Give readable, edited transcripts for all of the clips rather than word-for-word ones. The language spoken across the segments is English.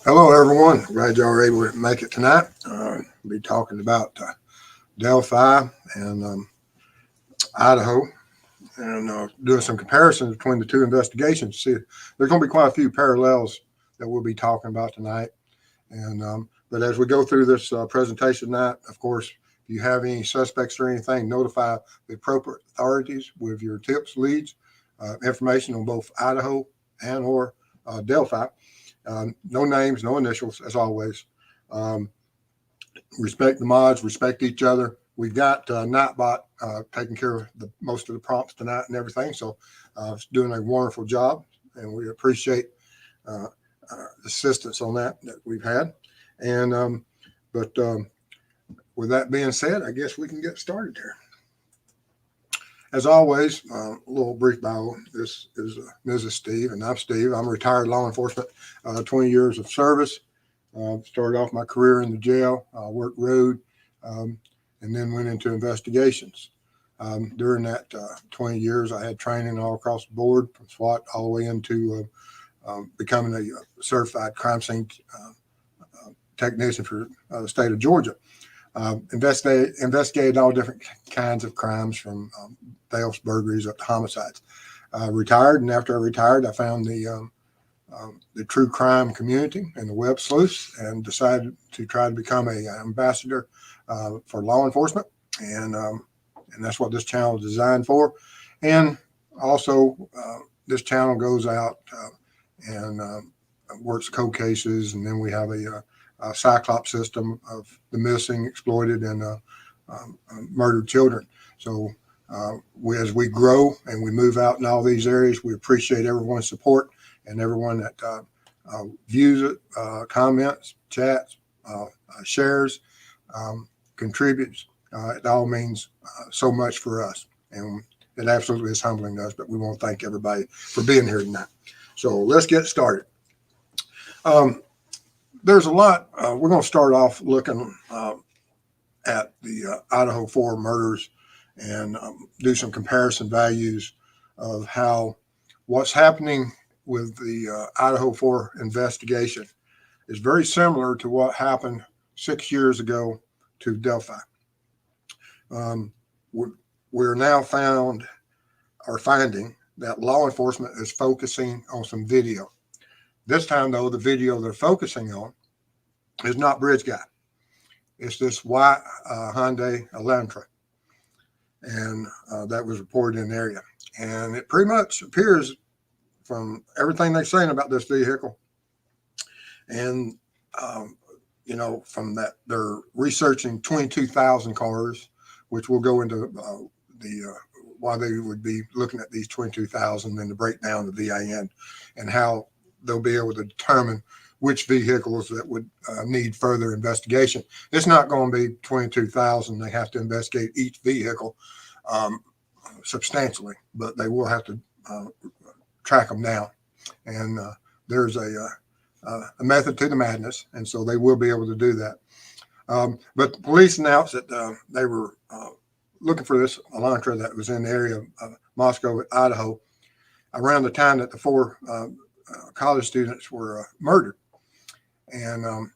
Hello, everyone. Glad y'all were able to make it tonight. We'll be talking about Delphi and Idaho and doing some comparisons between the two investigations. See, there's going to be quite a few parallels that we'll be talking about tonight. But as we go through this presentation tonight, of course, if you have any suspects or anything, notify the appropriate authorities with your tips, leads, information on both Idaho and or Delphi. No names, no initials, as always. Um, Respect the mods, respect each other. We've got Nightbot taking care of most of the prompts tonight and everything, so it's doing a wonderful job, and we appreciate uh, assistance on that we've had. And but with that being said, I guess we can get started here. As always, a little brief bio. This is Mrs. Steve, and I'm Steve. I'm a retired law enforcement, 20 years of service. Started off my career in the jail, worked road, um, and then went into investigations. During that 20 years, I had training all across the board, from SWAT all the way into becoming a certified crime scene technician for the state of Georgia. Investigated all different kinds of crimes from thefts, burglaries, up to homicides. Retired, and after I retired, I found the true crime community and the web sleuths, and decided to try to become a ambassador for law enforcement, and that's what this channel is designed for. And also, this channel goes out and works cold cases, and then we have a Cyclops system of the missing, exploited, and murdered children. So as we grow and we move out in all these areas, we appreciate everyone's support and everyone that views it, comments, chats, shares, contributes. It all means so much for us, and it absolutely is humbling us. But we want to thank everybody for being here tonight. So let's get started. Um, there's a lot. We're going to start off looking at the Idaho 4 murders and do some comparison values of how what's happening with the Idaho 4 investigation is very similar to what happened 6 years ago to Delphi. Um, we're now finding that law enforcement is focusing on some video. This time, though, the video they're focusing on is not Bridge Guy. It's this white Hyundai Elantra, and that was reported in the area. And it pretty much appears from everything they're saying about this vehicle, and from that they're researching 22,000 cars, which will go into why they would be looking at these 22,000 and the breakdown of the VIN and how they'll be able to determine which vehicles that would need further investigation. It's not going to be 22,000. They have to investigate each vehicle substantially, but they will have to track them down. And there's a method to the madness, and so they will be able to do that. But the police announced that they were looking for this Elantra that was in the area of Moscow, Idaho, around the time that the 4 college students were murdered. And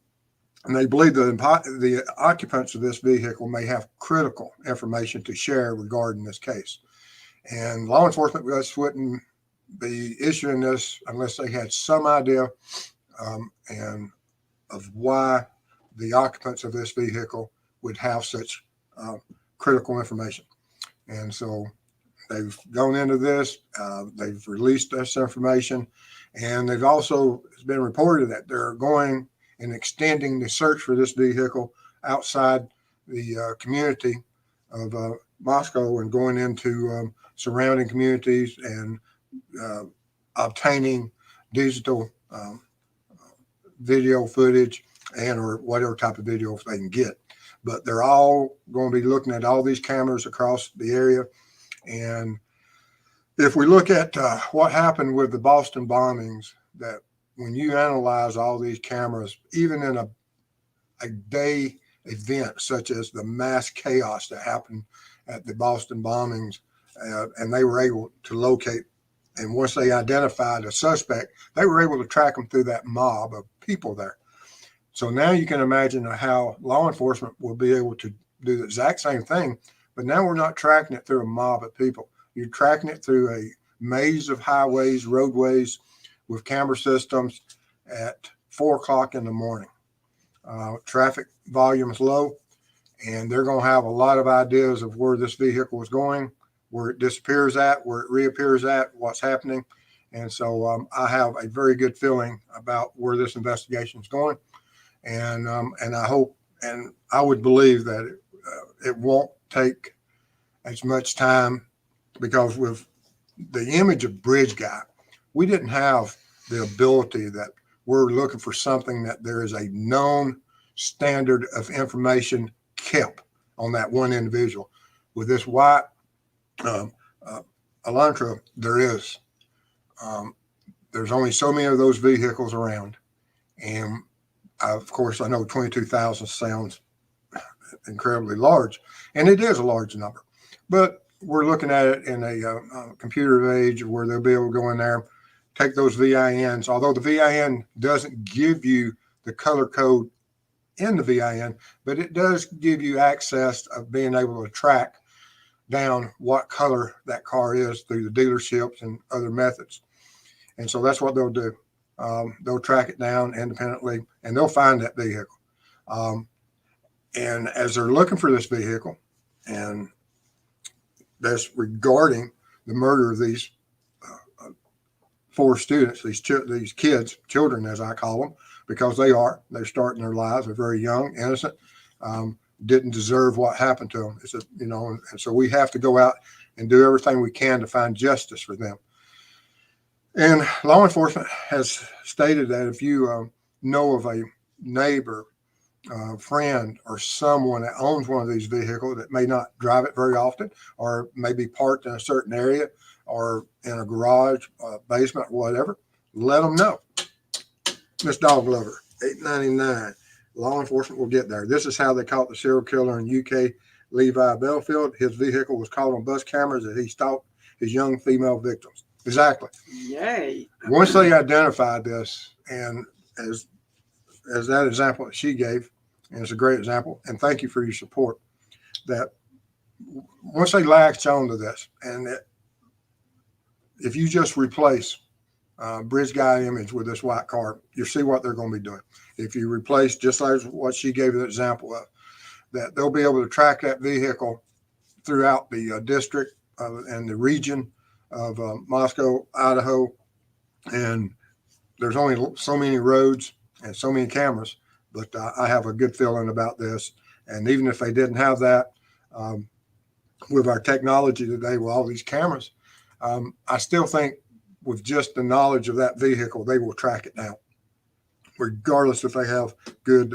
they believe the occupants of this vehicle may have critical information to share regarding this case. And law enforcement just wouldn't be issuing this unless they had some idea and of why the occupants of this vehicle would have such critical information. And so they've gone into this, they've released this information, and they've also, it's been reported that they're going and extending the search for this vehicle outside the community of Moscow and going into surrounding communities and obtaining digital video footage and or whatever type of video they can get. But they're all going to be looking at all these cameras across the area. And if we look at what happened with the Boston bombings, that when you analyze all these cameras, even in a day event such as the mass chaos that happened at the Boston bombings, and they were able to locate And once they identified a suspect, they were able to track them through that mob of people there. So now you can imagine how law enforcement will be able to do the exact same thing, but now we're not tracking it through a mob of people. You're tracking it through a maze of highways, roadways with camera systems at 4 o'clock in the morning. Traffic volume is low, and they're going to have a lot of ideas of where this vehicle is going, where it disappears at, where it reappears at, what's happening. And so I have a very good feeling about where this investigation is going. And I hope, and I would believe that it won't take as much time, because with the image of Bridge Guy, we didn't have the ability that we're looking for something that there is a known standard of information kept on that one individual. With this white Elantra, there is. There's only so many of those vehicles around. And of course, I know 22,000 sounds incredibly large, and it is a large number. But we're looking at it in a computer age where they'll be able to go in there, take those VINs, although the VIN doesn't give you the color code in the VIN, but it does give you access of being able to track down what color that car is through the dealerships and other methods. And so that's what they'll do. They'll track it down independently, and they'll find that vehicle. And as they're looking for this vehicle, and that's regarding the murder of these 4 students, these kids, children as I call them, because they're starting their lives. They're very young, innocent, didn't deserve what happened to them. It's and so we have to go out and do everything we can to find justice for them. And law enforcement has stated that if you know of a neighbor, friend, or someone that owns one of these vehicles that may not drive it very often, or may be parked in a certain area, or in a garage, basement, whatever, let them know. Miss Dog Lover, $8.99. Law enforcement will get there. This is how they caught the serial killer in UK, Levi Belfield. His vehicle was caught on bus cameras as he stalked his young female victims. Exactly. Yay. Once they identified this, and as that example that she gave, and it's a great example, and thank you for your support, that once they latch onto this, and if you just replace Bridge Guy image with this white car, you see what they're going to be doing. If you replace, just like what she gave the example of, that they'll be able to track that vehicle throughout the district and the region of Moscow, Idaho, and there's only so many roads and so many cameras, but I have a good feeling about this. And even if they didn't have that, with our technology today, with all these cameras, I still think with just the knowledge of that vehicle, they will track it down, regardless if they have good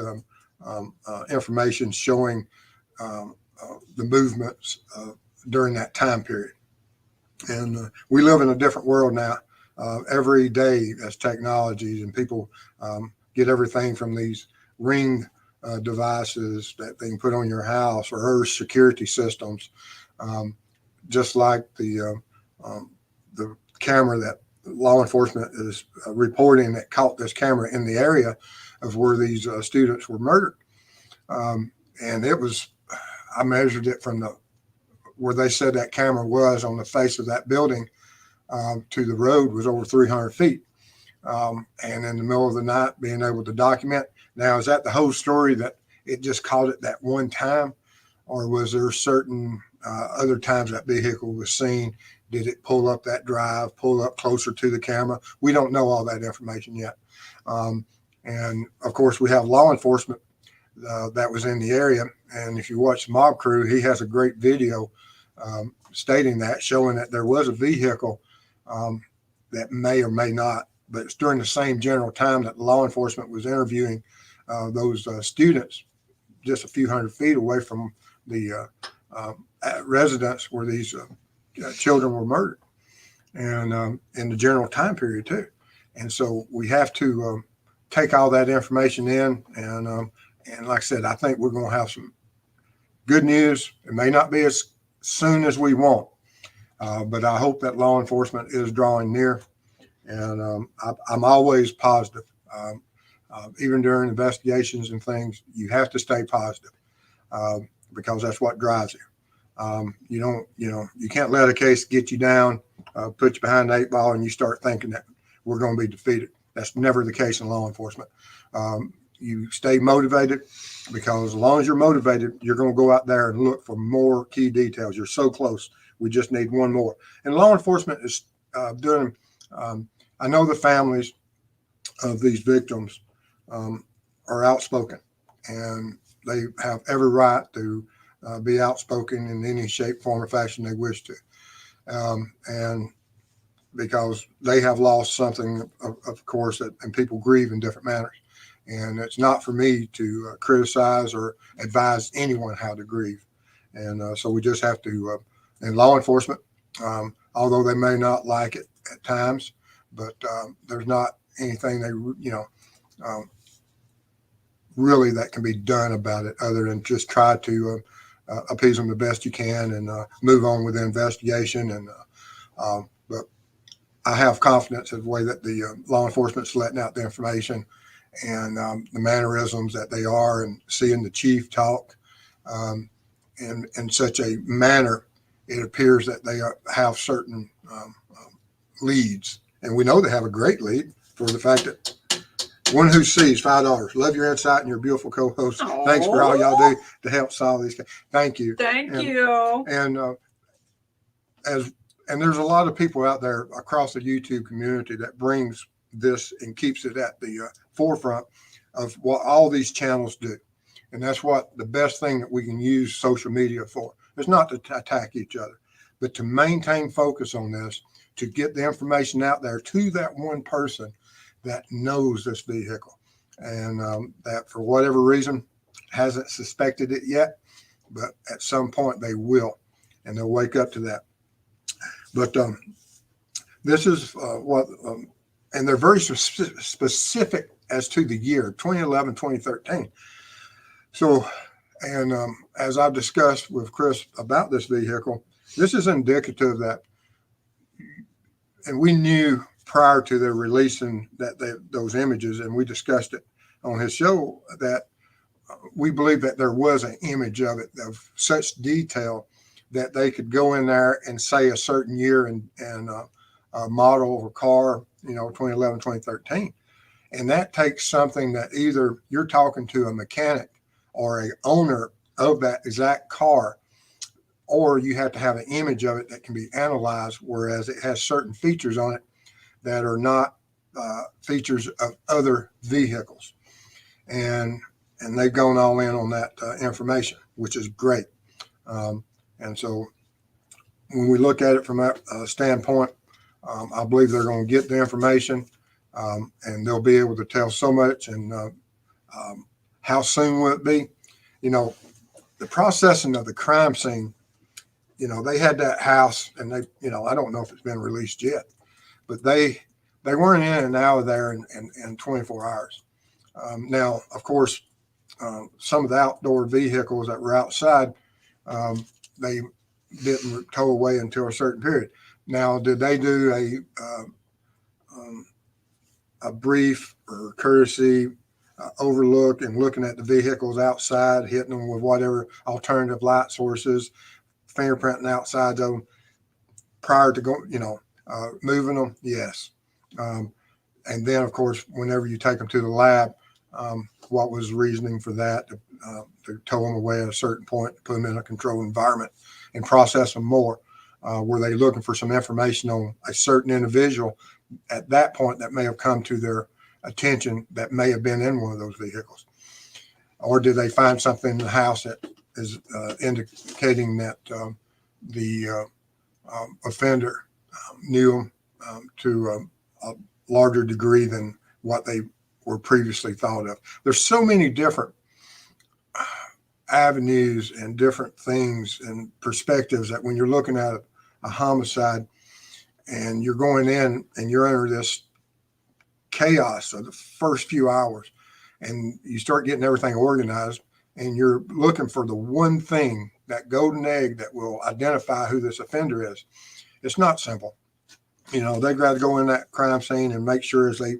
information showing the movements during that time period. And we live in a different world now. Every day as technologies, and people get everything from these Ring devices that they can put on your house, or Earth security systems, just like the camera that law enforcement is reporting that caught this camera in the area of where these students were murdered. And it was, I measured it from where they said that camera was on the face of that building to the road was over 300 feet. And in the middle of the night, being able to document. Now, is that the whole story, that it just caught it that one time? Or was there certain other times that vehicle was seen? Did it pull up that drive, pull up closer to the camera? We don't know all that information yet. And of course, we have law enforcement that was in the area. And if you watch Mob Crew, he has a great video stating that, showing that there was a vehicle that may or may not, but it's during the same general time that law enforcement was interviewing those students just a few hundred feet away from the residence where these children were murdered, and in the general time period too. And so we have to take all that information in, and like I said, I think we're going to have some good news. It may not be as soon as we want, But I hope that law enforcement is drawing near, and I'm always positive. Even during investigations and things, you have to stay positive because that's what drives you. You can't let a case get you down, put you behind the 8 ball, and you start thinking that we're going to be defeated. That's never the case in law enforcement. You stay motivated, because as long as you're motivated, you're going to go out there and look for more key details. You're so close. We just need one more. And law enforcement is doing. I know the families of these victims are outspoken, and they have every right to be outspoken in any shape, form, or fashion they wish to. And because they have lost something, of course, and people grieve in different manners. And it's not for me to criticize or advise anyone how to grieve. And so we just have to, in law enforcement, although they may not like it at times, but there's not anything really that can be done about it other than just try to appease them the best you can and move on with the investigation. And but I have confidence in the way that the law enforcement's letting out the information and the mannerisms that they are, and seeing the chief talk in such a manner, it appears that they have certain leads. And we know they have a great lead for the fact that one who sees $5. Love your insight and your beautiful co-host. Aww. Thanks for all y'all do to help solve these cases. Thank you. Thank you. And there's a lot of people out there across the YouTube community that brings this and keeps it at the forefront of what all these channels do. And that's what the best thing that we can use social media for. It's not to attack each other, but to maintain focus on this, to get the information out there to that one person that knows this vehicle, and that for whatever reason hasn't suspected it yet, but at some point they will, and they'll wake up to that. But this is and they're very specific as to the year 2011, 2013. So, and as I've discussed with Chris about this vehicle, this is indicative that, and we knew prior to their releasing those images, and we discussed it on his show, that we believe that there was an image of it of such detail that they could go in there and say a certain year and model of a car, 2011, 2013. And that takes something that either you're talking to a mechanic or a owner of that exact car, or you have to have an image of it that can be analyzed, whereas it has certain features on it that are not features of other vehicles. And they've gone all in on that information, which is great. And so when we look at it from that standpoint, I believe they're going to get the information, and they'll be able to tell so much. And how soon will it be? The processing of the crime scene, they had that house, and they, I don't know if it's been released yet, but they weren't in and out of there in 24 hours. Now, of course, some of the outdoor vehicles that were outside, they didn't tow away until a certain period. Now, did they do a brief or courtesy overlook and looking at the vehicles outside, hitting them with whatever alternative light sources, fingerprinting outside of them prior to moving them? Yes. And then, of course, whenever you take them to the lab, what was the reasoning for that? To tow them away at a certain point, to put them in a controlled environment and process them more. Were they looking for some information on a certain individual at that point that may have come to their attention that may have been in one of those vehicles? Or did they find something in the house that is indicating that the offender knew them to a larger degree than what they were previously thought of? There's so many different avenues and different things and perspectives that when you're looking at a homicide and you're going in and you're under this chaos of the first few hours, and you start getting everything organized, and you're looking for the one thing, that golden egg that will identify who this offender is. It's not simple. You know, they've got to go in that crime scene and make sure as they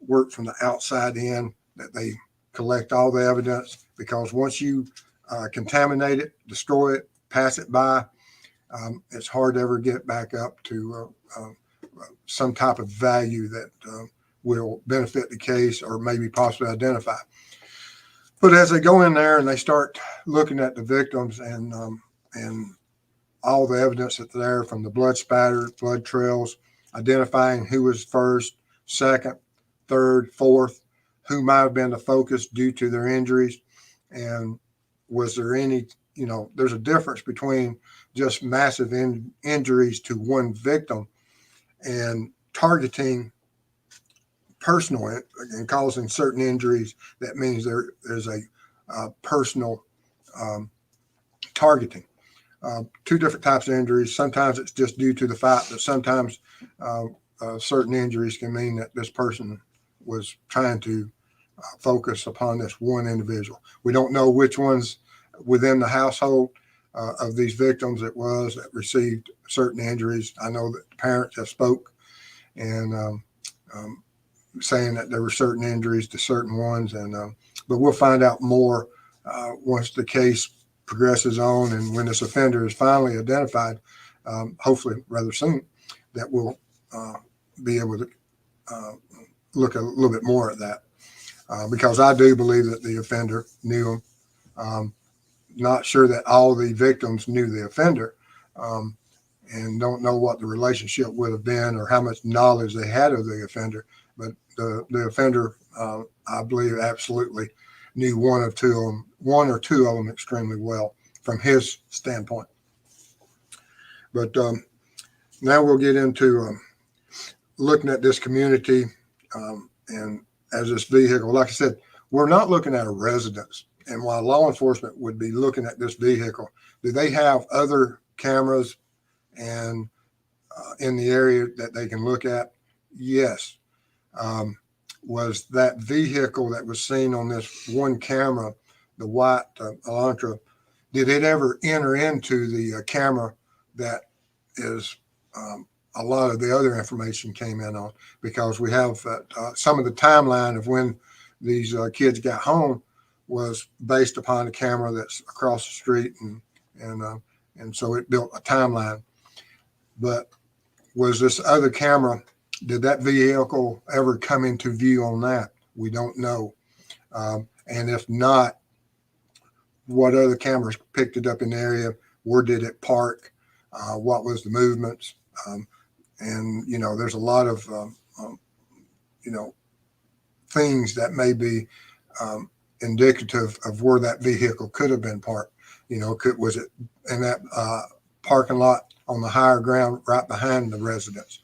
work from the outside in that they collect all the evidence, because once you contaminate it, destroy it, pass it by, it's hard to ever get back up to some type of value that will benefit the case or maybe possibly identify. But as they go in there and they start looking at the victims and all the evidence that's there, from the blood spatter, blood trails, identifying who was first, second, third, fourth, who might have been the focus due to their injuries, and was there any, you know, there's a difference between just massive injuries to one victim and targeting personal and causing certain injuries. That means there's a personal targeting. Two different types of injuries. Sometimes it's just due to the fact that sometimes certain injuries can mean that this person was trying to focus upon this one individual. We don't know which ones within the household of these victims it was that received certain injuries. I know that the parents have spoke and saying that there were certain injuries to certain ones, and but we'll find out more once the case progresses on, and when this offender is finally identified, hopefully rather soon, that we'll be able to look a little bit more at that, because I do believe that the offender knew him. Not sure that all the victims knew the offender, and don't know what the relationship would have been or how much knowledge they had of the offender. But the offender, I believe, absolutely knew one or two of them extremely well from his standpoint. But now we'll get into looking at this community and as this vehicle. Like I said, we're not looking at a residence. And while law enforcement would be looking at this vehicle, do they have other cameras and in the area that they can look at? Yes. Was that vehicle that was seen on this one camera, the white Elantra, did it ever enter into the camera that is a lot of the other information came in on? Because we have some of the timeline of when these kids got home was based upon a camera that's across the street, and so it built a timeline. But was this other camera, did that vehicle ever come into view on that? We don't know. And if not, what other cameras picked it up in the area? Where did it park? What was the movements? And, you know, there's a lot of, you know, things that may be indicative of where that vehicle could have been parked. You know, was it in that parking lot on the higher ground right behind the residence?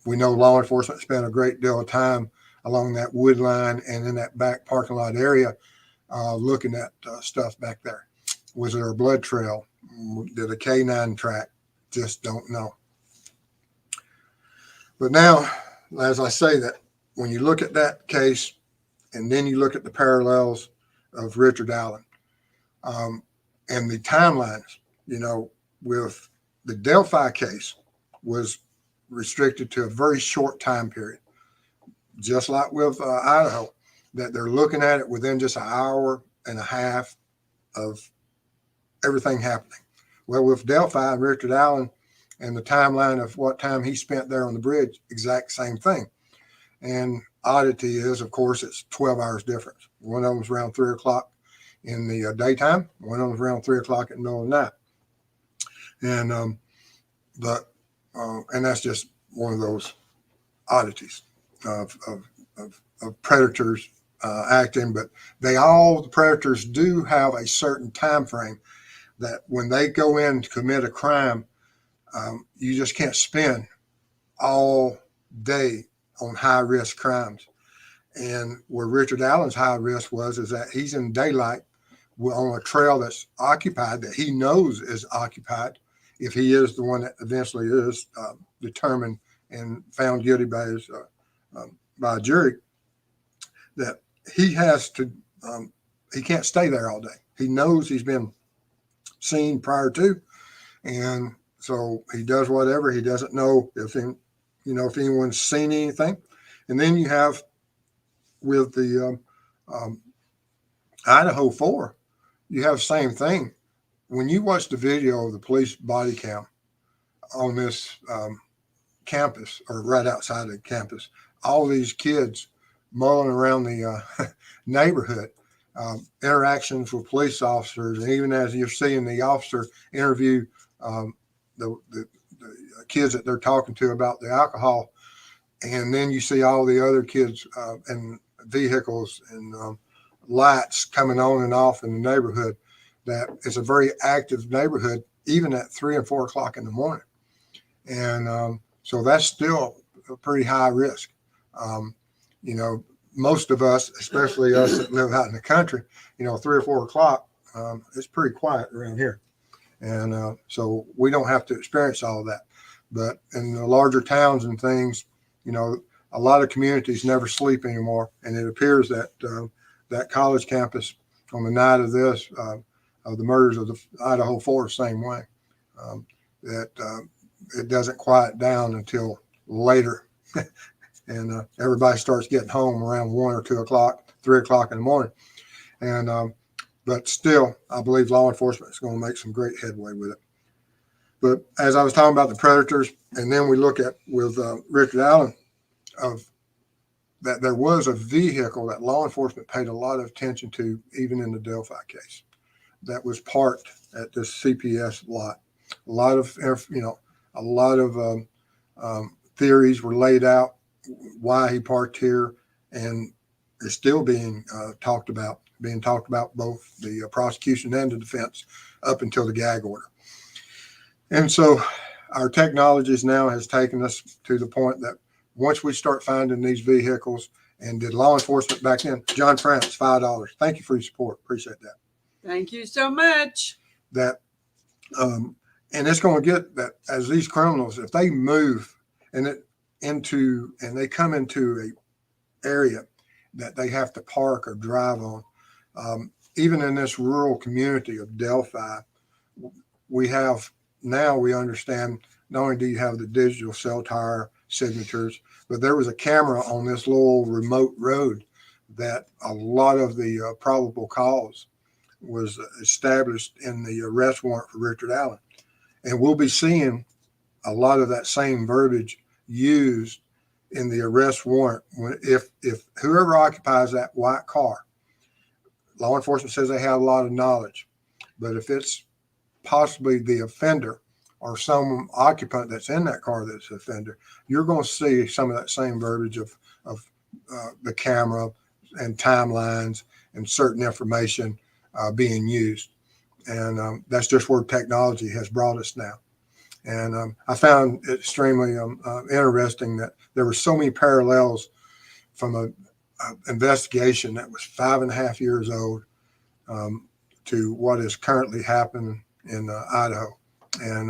We know law enforcement spent a great deal of time along that wood line and in that back parking lot area looking at stuff back there. Was there a blood trail? Did a K9 track? Just don't know. But now, as I say, that when you look at that case and then you look at the parallels of Richard Allen and the timelines, you know, with the Delphi case was restricted to a very short time period, just like with Idaho, that they're looking at it within just an hour and a half of everything happening. Well, with Delphi and Richard Allen and the timeline of what time he spent there on the bridge, exact same thing. And oddity is, of course, it's 12 hours difference. One of them was around 3 o'clock in the daytime. One of them was around 3 o'clock at the middle of the night. And, and that's just one of those oddities of predators acting. But the predators do have a certain time frame that when they go in to commit a crime, you just can't spend all day on high risk crimes. And where Richard Allen's high risk is that he's in daylight on a trail that's occupied, that he knows is occupied, if he is the one that eventually is determined and found guilty by a jury, that he has to, he can't stay there all day. He knows he's been seen prior to, and So he does whatever. He doesn't know if if anyone's seen anything. And then you have with the Idaho 4, you have the same thing. When you watch the video of the police body cam on this campus or right outside the campus, all these kids mulling around the neighborhood, interactions with police officers, and even as you're seeing the officer interview the kids that they're talking to about the alcohol, and then you see all the other kids and vehicles and lights coming on and off in the neighborhood. That it's a very active neighborhood, even at 3 and 4 o'clock in the morning, and so that's still a pretty high risk. Most of us, especially us that live out in the country, 3 or 4 o'clock, it's pretty quiet around here. And so we don't have to experience all of that. But in the larger towns and things, a lot of communities never sleep anymore. And it appears that that college campus on the night of this, of the murders of the Idaho 4, same way, that it doesn't quiet down until later. And everybody starts getting home around 1 or 2 o'clock, 3 o'clock in the morning. And but still, I believe law enforcement is going to make some great headway with it. But as I was talking about the predators, and then we look at with Richard Allen, of that there was a vehicle that law enforcement paid a lot of attention to, even in the Delphi case, that was parked at this CPS lot. A lot of theories were laid out why he parked here, and is still being talked about both the prosecution and the defense up until the gag order. And so our technologies now has taken us to the point that once we start finding these vehicles, and did law enforcement back then, John France, $5. Thank you for your support. Appreciate that. Thank you so much. That, and it's going to get that as these criminals, if they move and they come into a area that they have to park or drive on, even in this rural community of Delphi, we understand not only do you have the digital cell tower signatures, but there was a camera on this little remote road that a lot of the probable cause was established in the arrest warrant for Richard Allen. And we'll be seeing a lot of that same verbiage used in the arrest warrant if whoever occupies that white car. Law enforcement says they have a lot of knowledge, but if it's possibly the offender or some occupant that's in that car that's the offender, you're going to see some of that same verbiage of the camera and timelines and certain information being used. And that's just where technology has brought us now. And I found it extremely interesting that there were so many parallels from an investigation that was 5.5 years old to what is currently happening in Idaho. And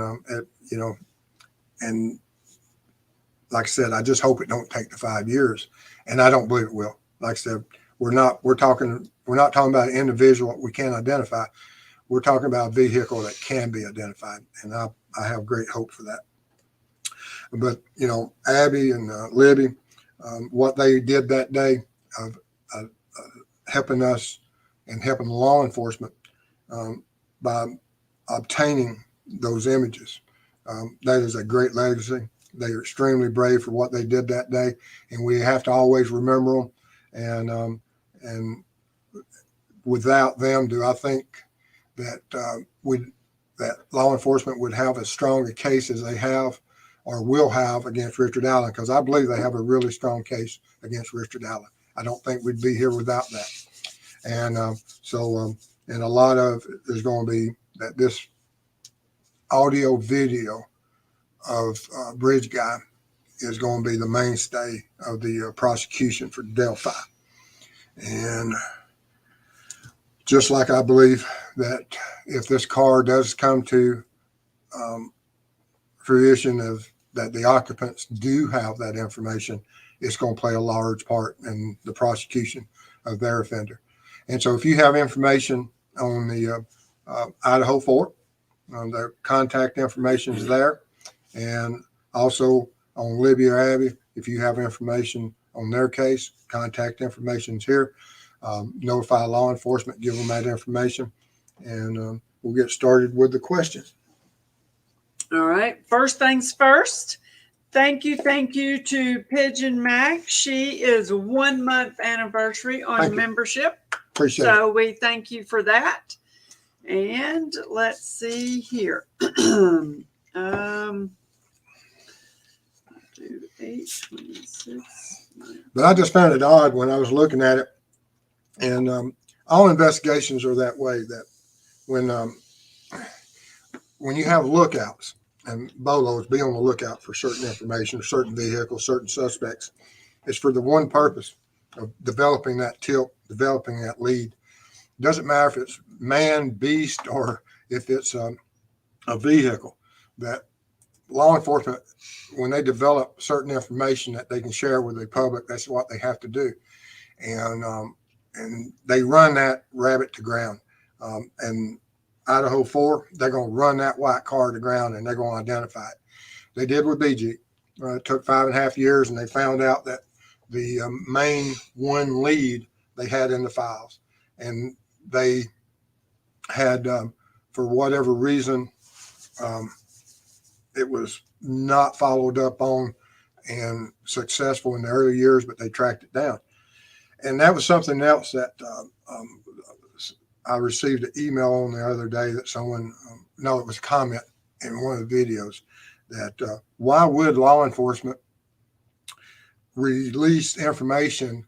and like I said, I just hope it don't take the 5 years, and I don't believe it will. Like I said, we're not talking about an individual we can't identify. We're talking about a vehicle that can be identified, and I have great hope for that. But Abby and Libby, what they did that day of helping us and helping law enforcement by obtaining those images, that is a great legacy. They are extremely brave for what they did that day, and we have to always remember them. And without them, do I think that that law enforcement would have as strong a case as they have or will have against Richard Allen? Because I believe they have a really strong case against Richard Allen. I don't think we'd be here without that. And and a lot of is going to be that this audio video of Bridge Guy is going to be the mainstay of the prosecution for Delphi. And just like I believe that if this car does come to fruition of that the occupants do have that information, it's going to play a large part in the prosecution of their offender. And so if you have information on the Idaho 4, their contact information is there. And also on Libby or Abby, if you have information on their case, contact information is here. Notify law enforcement, give them that information, and we'll get started with the questions. All right. First things first. Thank you to Pigeon Mac. She is 1 month anniversary on membership. Appreciate it. So we thank you for that. And let's see here. 8/26. But I just found it odd when I was looking at it, and all investigations are that way. That when you have lookouts and BOLOs, be on the lookout for certain information, certain vehicles, certain suspects. It's for the one purpose of developing that tip, developing that lead. It doesn't matter if it's man, beast, or if it's a vehicle. That law enforcement, when they develop certain information that they can share with the public, that's what they have to do. And they run that rabbit to ground. And Idaho 4, they're going to run that white car to ground, and they're going to identify it. They did with BG. It took 5.5 years, and they found out that the main one lead they had in the files. And they had, for whatever reason, it was not followed up on and successful in the early years, but they tracked it down. And that was something else that I received an email on the other day that someone, no, it was a comment in one of the videos that why would law enforcement release information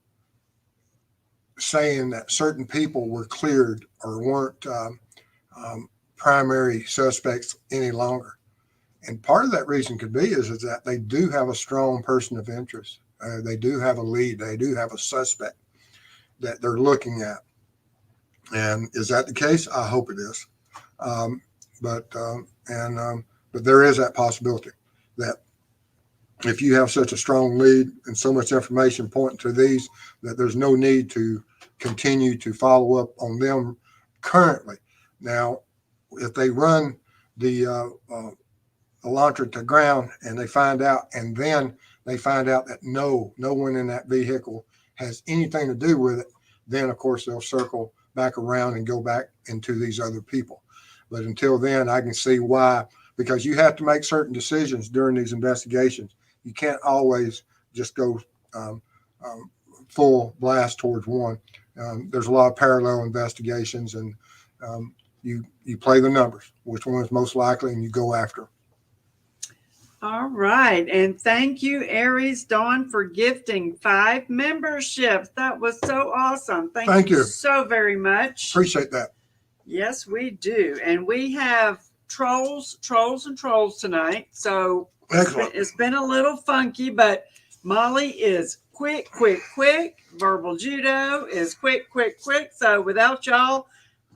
saying that certain people were cleared or weren't primary suspects any longer? And part of that reason could be is that they do have a strong person of interest. They do have a lead. They do have a suspect that they're looking at. And is that the case? I hope it is. But there is that possibility that if you have such a strong lead and so much information pointing to these, that there's no need to continue to follow up on them currently. Now, if they run the Elantra to ground and they find out, and then they find out that no one in that vehicle has anything to do with it, then of course they'll circle back around and go back into these other people. But until then, I can see why, because you have to make certain decisions during these investigations. You can't always just go full blast towards one. There's a lot of parallel investigations, and you play the numbers, which one is most likely, and you go after. All right. And thank you, Aries Dawn, for gifting 5 memberships. That was so awesome. Thank you so very much. Appreciate that. Yes, we do. And we have trolls tonight. So it's been a little funky, but Molly is quick. Verbal judo is quick. So without y'all,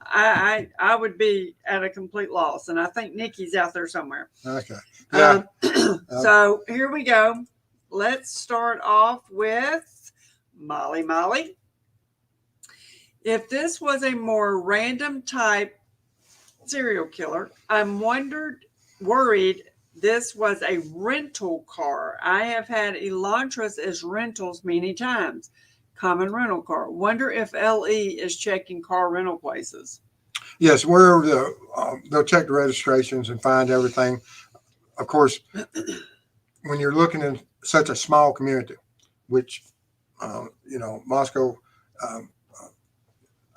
I would be at a complete loss. And I think Nikki's out there somewhere. Okay. Yeah. So here we go. Let's start off with Molly. If this was a more random type serial killer, I'm worried this was a rental car. I have had Elantras as rentals many times. Common rental car. Wonder if LE is checking car rental places. Yes, wherever they'll check the registrations and find everything. Of course, when you're looking in such a small community, which, Moscow,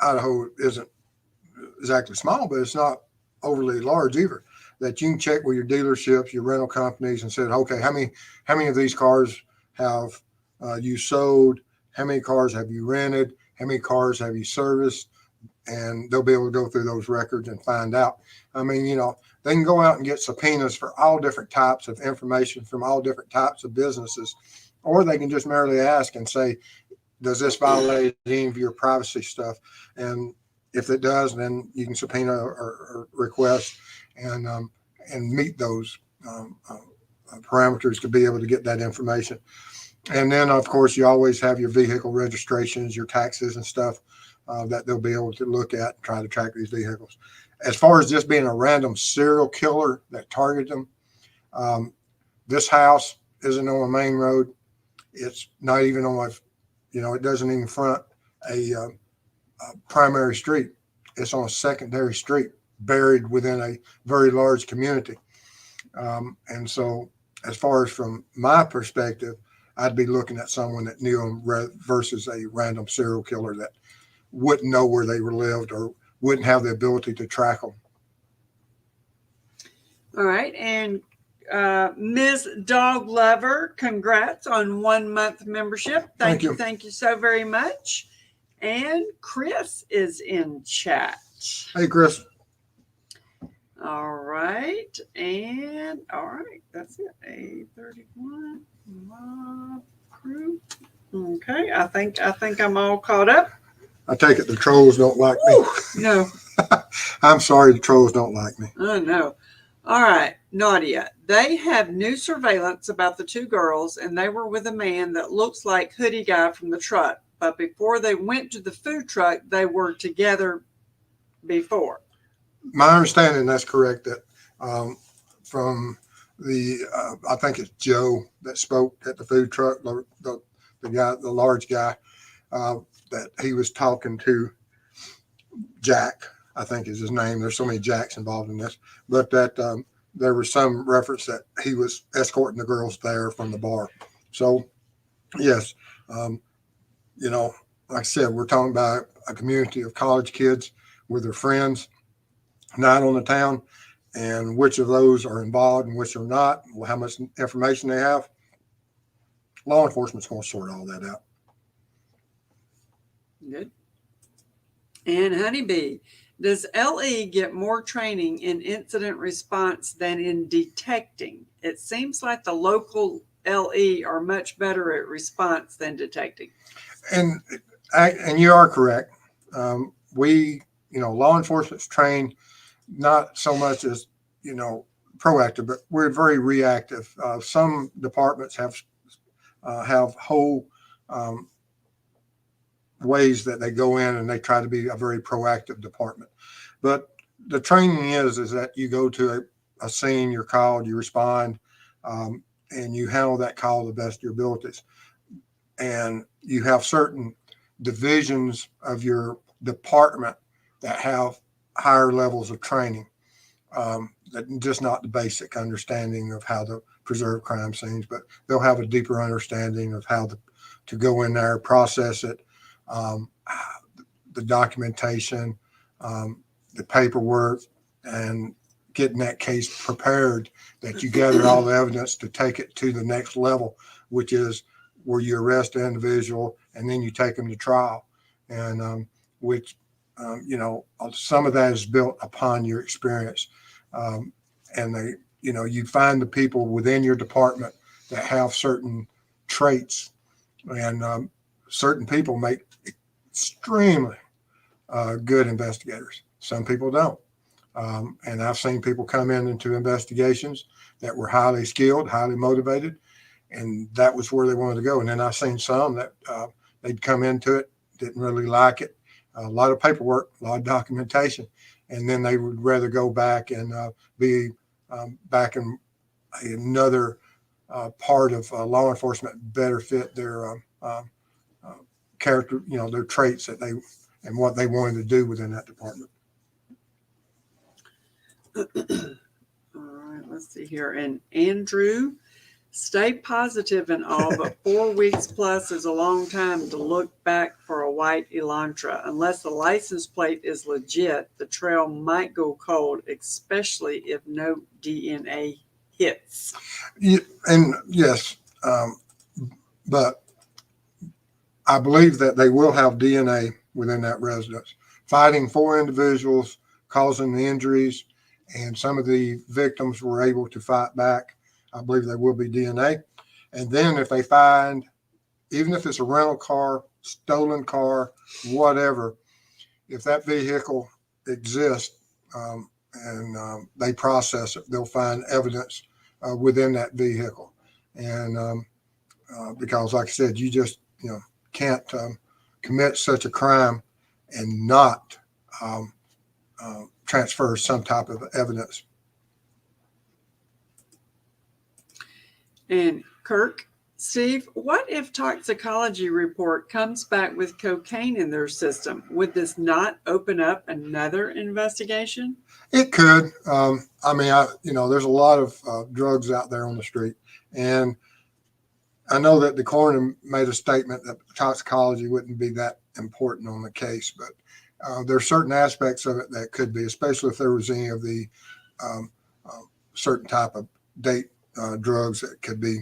Idaho isn't exactly small, but it's not overly large either, that you can check with your dealerships, your rental companies, and said, okay, how many of these cars have you sold? How many cars have you rented? How many cars have you serviced? And they'll be able to go through those records and find out. I mean, they can go out and get subpoenas for all different types of information from all different types of businesses, or they can just merely ask and say, does this violate any of your privacy stuff? And if it does, then you can subpoena or request and meet those parameters to be able to get that information. And then, of course, you always have your vehicle registrations, your taxes and stuff that they'll be able to look at and try to track these vehicles. as far as just being a random serial killer that targeted them, this house isn't on a main road. It's not even on it doesn't even front a primary street. It's on a secondary street, buried within a very large community. And so, as far as from my perspective, I'd be looking at someone that knew them versus a random serial killer that wouldn't know where they lived or wouldn't have the ability to track them. All right. And Ms. Dog Lover, congrats on 1 month membership. Thank you. Thank you so very much. And Chris is in chat. Hey, Chris. All right. And all right. That's it. A31 mob crew. Okay. I think I'm all caught up. I take it the trolls don't like me. No. I'm sorry, the trolls don't like me. Oh, no. All right, Nadia. They have new surveillance about the 2 girls, and they were with a man that looks like hoodie guy from the truck. But before they went to the food truck, they were together before. My understanding, that's correct. That from the I think it's Joe that spoke at the food truck, the guy, the large guy, that he was talking to Jack, I think is his name. There's so many Jacks involved in this, but that there was some reference that he was escorting the girls there from the bar. So, yes, like I said, we're talking about a community of college kids with their friends, not on the town, and which of those are involved and which are not, how much information they have. Law enforcement's going to sort all that out. Good. And Honeybee, does LE get more training in incident response than in detecting? It seems like the local LE are much better at response than detecting. And you are correct. We, law enforcement's trained not so much as, proactive, but we're very reactive. Some departments have whole ways that they go in and they try to be a very proactive department. But the training is that you go to a scene, you're called, you respond, and you handle that call to the best of your abilities. And you have certain divisions of your department that have higher levels of training, that just not the basic understanding of how to preserve crime scenes, but they'll have a deeper understanding of how to go in there, process it, the documentation, the paperwork, and getting that case prepared, that you gather all the evidence to take it to the next level, which is where you arrest an individual and then you take them to trial. And some of that is built upon your experience. And you find the people within your department that have certain traits, and certain people make extremely good investigators. Some people don't. And I've seen people come into investigations that were highly skilled, highly motivated, and that was where they wanted to go. And then I've seen some that they'd come into it, didn't really like it, a lot of paperwork, a lot of documentation, and then they would rather go back and be back in another part of law enforcement, better fit their character, their traits that they and what they wanted to do within that department. All right, let's see here. And Andrew, stay positive and all, but 4 weeks plus is a long time to look back for a white Elantra. Unless the license plate is legit, the trail might go cold, especially if no DNA hits. Yeah, and yes, but I believe that they will have DNA within that residence. Fighting 4 individuals, causing the injuries, and some of the victims were able to fight back. I believe there will be DNA. And then if they find, even if it's a rental car, stolen car, whatever, if that vehicle exists and they process it, they'll find evidence within that vehicle. And because, like I said, you just can't commit such a crime and not transfer some type of evidence. And Kirk, Steve, what if toxicology report comes back with cocaine in their system? Would this not open up another investigation? It could. I mean, there's a lot of drugs out there on the street, and I know that the coroner made a statement that toxicology wouldn't be that important on the case, but there are certain aspects of it that could be, especially if there was any of the certain type of date drugs that could be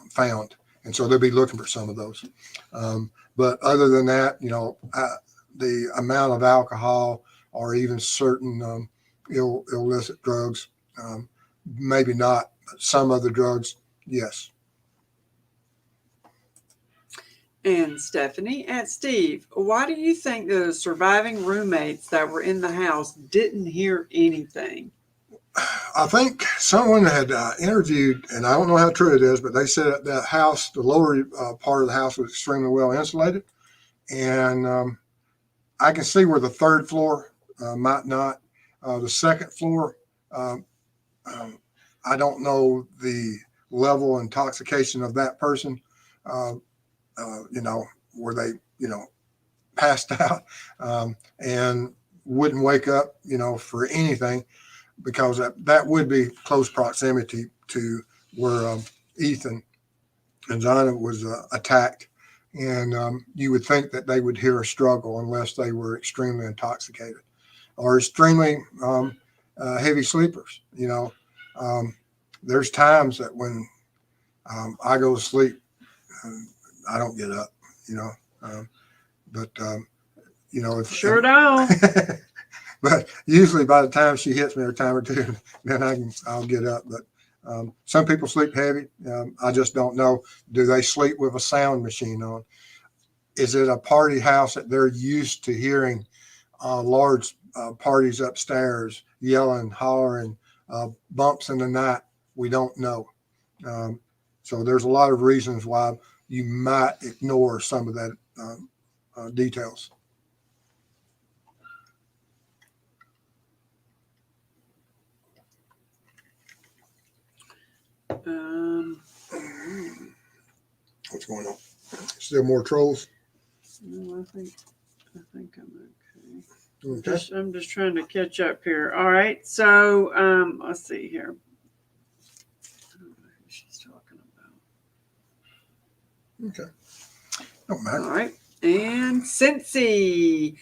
found. And so they'll be looking for some of those. But other than that, the amount of alcohol or even certain illicit drugs, maybe not, but some other drugs, yes. And Stephanie and Steve, why do you think the surviving roommates that were in the house didn't hear anything? I think someone had interviewed, and I don't know how true it is, but they said that the house, the lower part of the house was extremely well insulated. And I can see where the third floor might not. The second floor, I don't know the level of intoxication of that person, where they, passed out and wouldn't wake up, for anything, because that would be close proximity to where Ethan and Zana was attacked. And you would think that they would hear a struggle unless they were extremely intoxicated or extremely heavy sleepers. There's times that when I go to sleep, I don't get up, if Sure don't. But usually by the time she hits me a time or two, then I'll get up. But some people sleep heavy. I just don't know. Do they sleep with a sound machine on? Is it a party house that they're used to hearing large parties upstairs, yelling, hollering, bumps in the night? We don't know. So there's a lot of reasons why you might ignore some of that details. What's going on? Still more trolls? No, I think I'm okay. Okay. I'm just trying to catch up here. All right. So let's see here. I don't know who she's talking about. Okay. Don't matter. All right. And Cincy,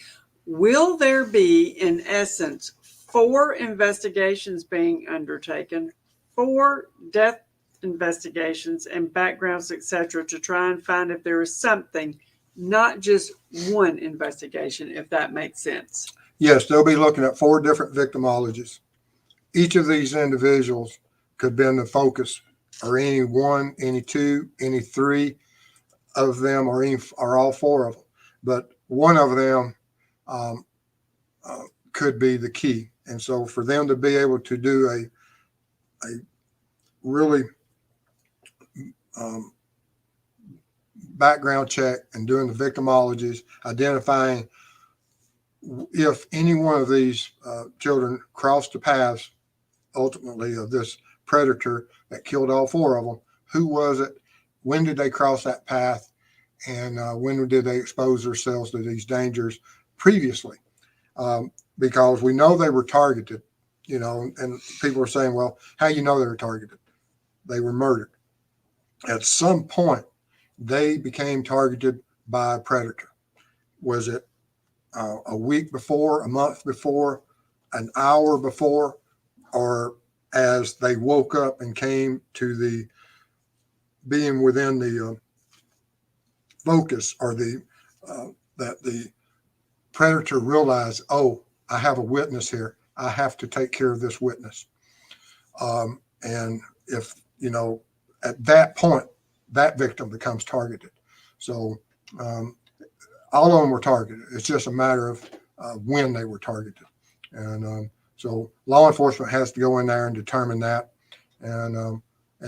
will there be, in essence, 4 investigations being undertaken, 4 death investigations and backgrounds, etc., to try and find if there is something, not just one investigation, if that makes sense? Yes, they'll be looking at 4 different victimologies. Each of these individuals could be in the focus, or any 1, any 2, any 3 of them, or all 4 of them. But one of them could be the key. And so for them to be able to do a really background check and doing the victimologies, identifying if any one of these children crossed the paths ultimately of this predator that killed all 4 of them, who was it, when did they cross that path, and when did they expose themselves to these dangers previously? Because we know they were targeted, and people are saying, well, how you know they were targeted? They were murdered. At some point, they became targeted by a predator. Was it a week before, a month before, an hour before, or as they woke up and came to the being within the focus, or that the predator realized, oh, I have a witness here. I have to take care of this witness. And if, at that point, that victim becomes targeted. So all of them were targeted. It's just a matter of when they were targeted. And so law enforcement has to go in there and determine that. And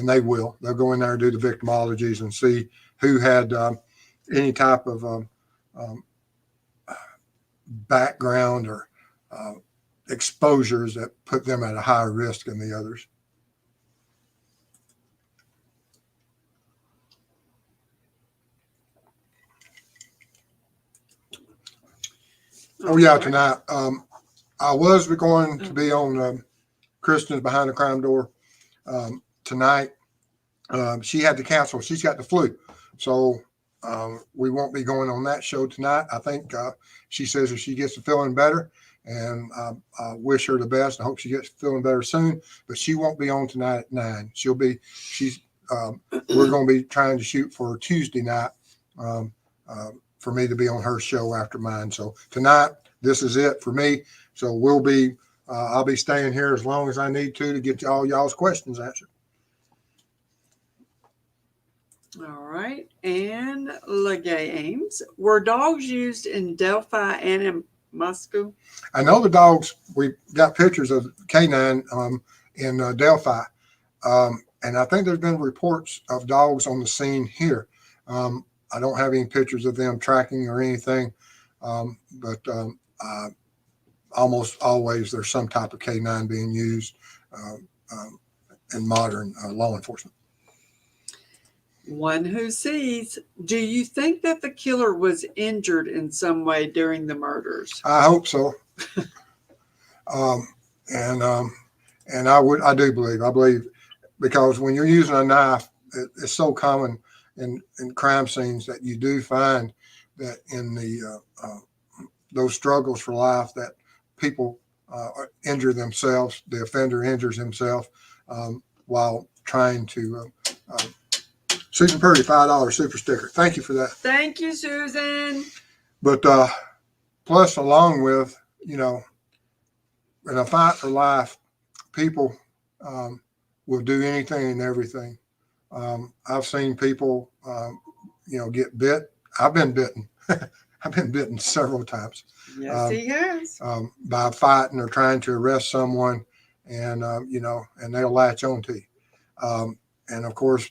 they will. They'll go in there and do the victimologies and see who had any type of background or exposures that put them at a higher risk than the others. Oh yeah, tonight. I was going to be on Kristen's Behind the Crime Door tonight. She had to cancel. She's got the flu, so we won't be going on that show tonight. I think she says if she gets to feeling better, and I wish her the best. I hope she gets feeling better soon. But she won't be on tonight at 9. We're going to be trying to shoot for Tuesday night for me to be on her show after mine. So tonight, this is it for me. So I'll be staying here as long as I need to get all y'all's questions answered. All right. And Legay Ames. Were dogs used in Delphi and in Moscow? I know the dogs, we got pictures of K9 in Delphi. And I think there's been reports of dogs on the scene here. I don't have any pictures of them tracking or anything, but almost always there's some type of K9 being used in modern law enforcement. One who sees. Do you think that the killer was injured in some way during the murders? I hope so. And I do believe because when you're using a knife, it's so common in crime scenes that you do find that in the those struggles for life that people injure themselves. The offender injures himself while trying to. Susan Purdy, $5 super sticker. Thank you for that. Thank you, Susan. But plus, along with, in a fight for life, people will do anything and everything. I've seen people, get bit. I've been bitten. I've been bitten several times. Yes, he has. By fighting or trying to arrest someone, and and they'll latch on to you. And of course,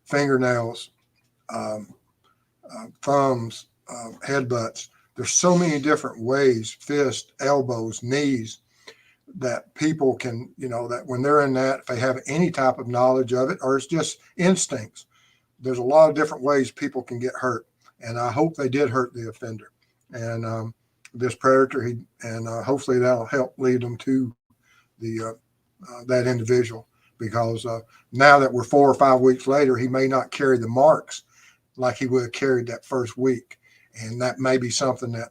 fingernails, thumbs, headbutts. There's so many different ways, fists, elbows, knees, that people can, that when they're in that, if they have any type of knowledge of it, or it's just instincts, there's a lot of different ways people can get hurt. And I hope they did hurt the offender. And this predator, hopefully that'll help lead them to the that individual. Because now that we're 4 or 5 weeks later, he may not carry the marks like he would have carried that first week. And that may be something that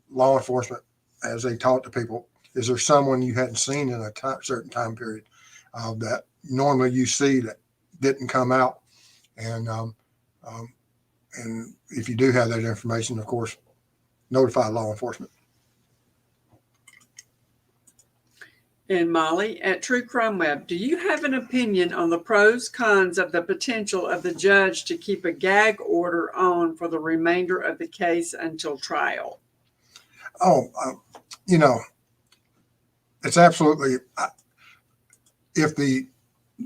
law enforcement, as they talk to people, is there someone you hadn't seen in a certain time period that normally you see that didn't come out? And if you do have that information, of course, notify law enforcement. And Molly, at True Crime Web, do you have an opinion on the pros, cons of the potential of the judge to keep a gag order on for the remainder of the case until trial? It's absolutely, if the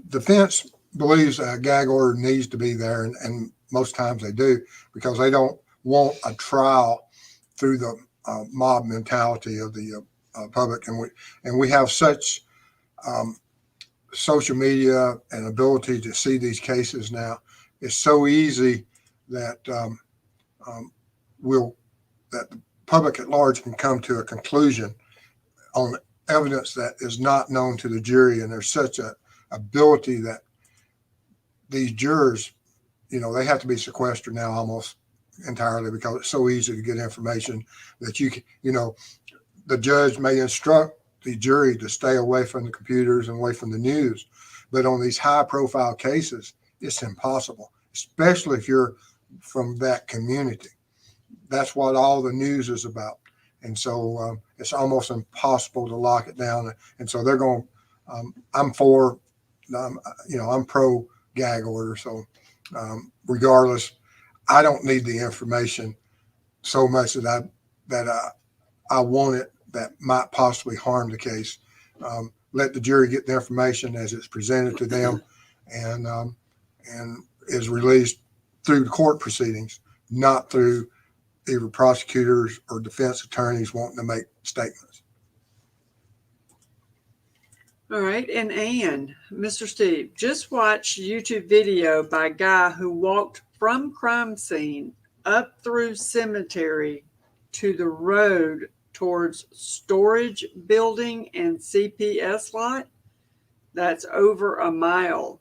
defense believes a gag order needs to be there, and most times they do, because they don't want a trial through the mob mentality of the public, and we have such social media and ability to see these cases now. It's so easy that that the public at large can come to a conclusion on evidence that is not known to the jury, and there's such a ability that these jurors, they have to be sequestered now almost entirely, because it's so easy to get information that the judge may instruct the jury to stay away from the computers and away from the news. But on these high profile cases, it's impossible, especially if you're from that community. That's what all the news is about. And so it's almost impossible to lock it down. And so they're going, I'm pro gag order. So regardless, I don't need the information so much that I want it that might possibly harm the case. Let the jury get the information as it's presented to them, and is released through the court proceedings, not through either prosecutors or defense attorneys wanting to make statements. All right. And Mr. Steve, just watch YouTube video by a guy who walked from crime scene up through cemetery to the road towards storage building and CPS lot. That's over a mile.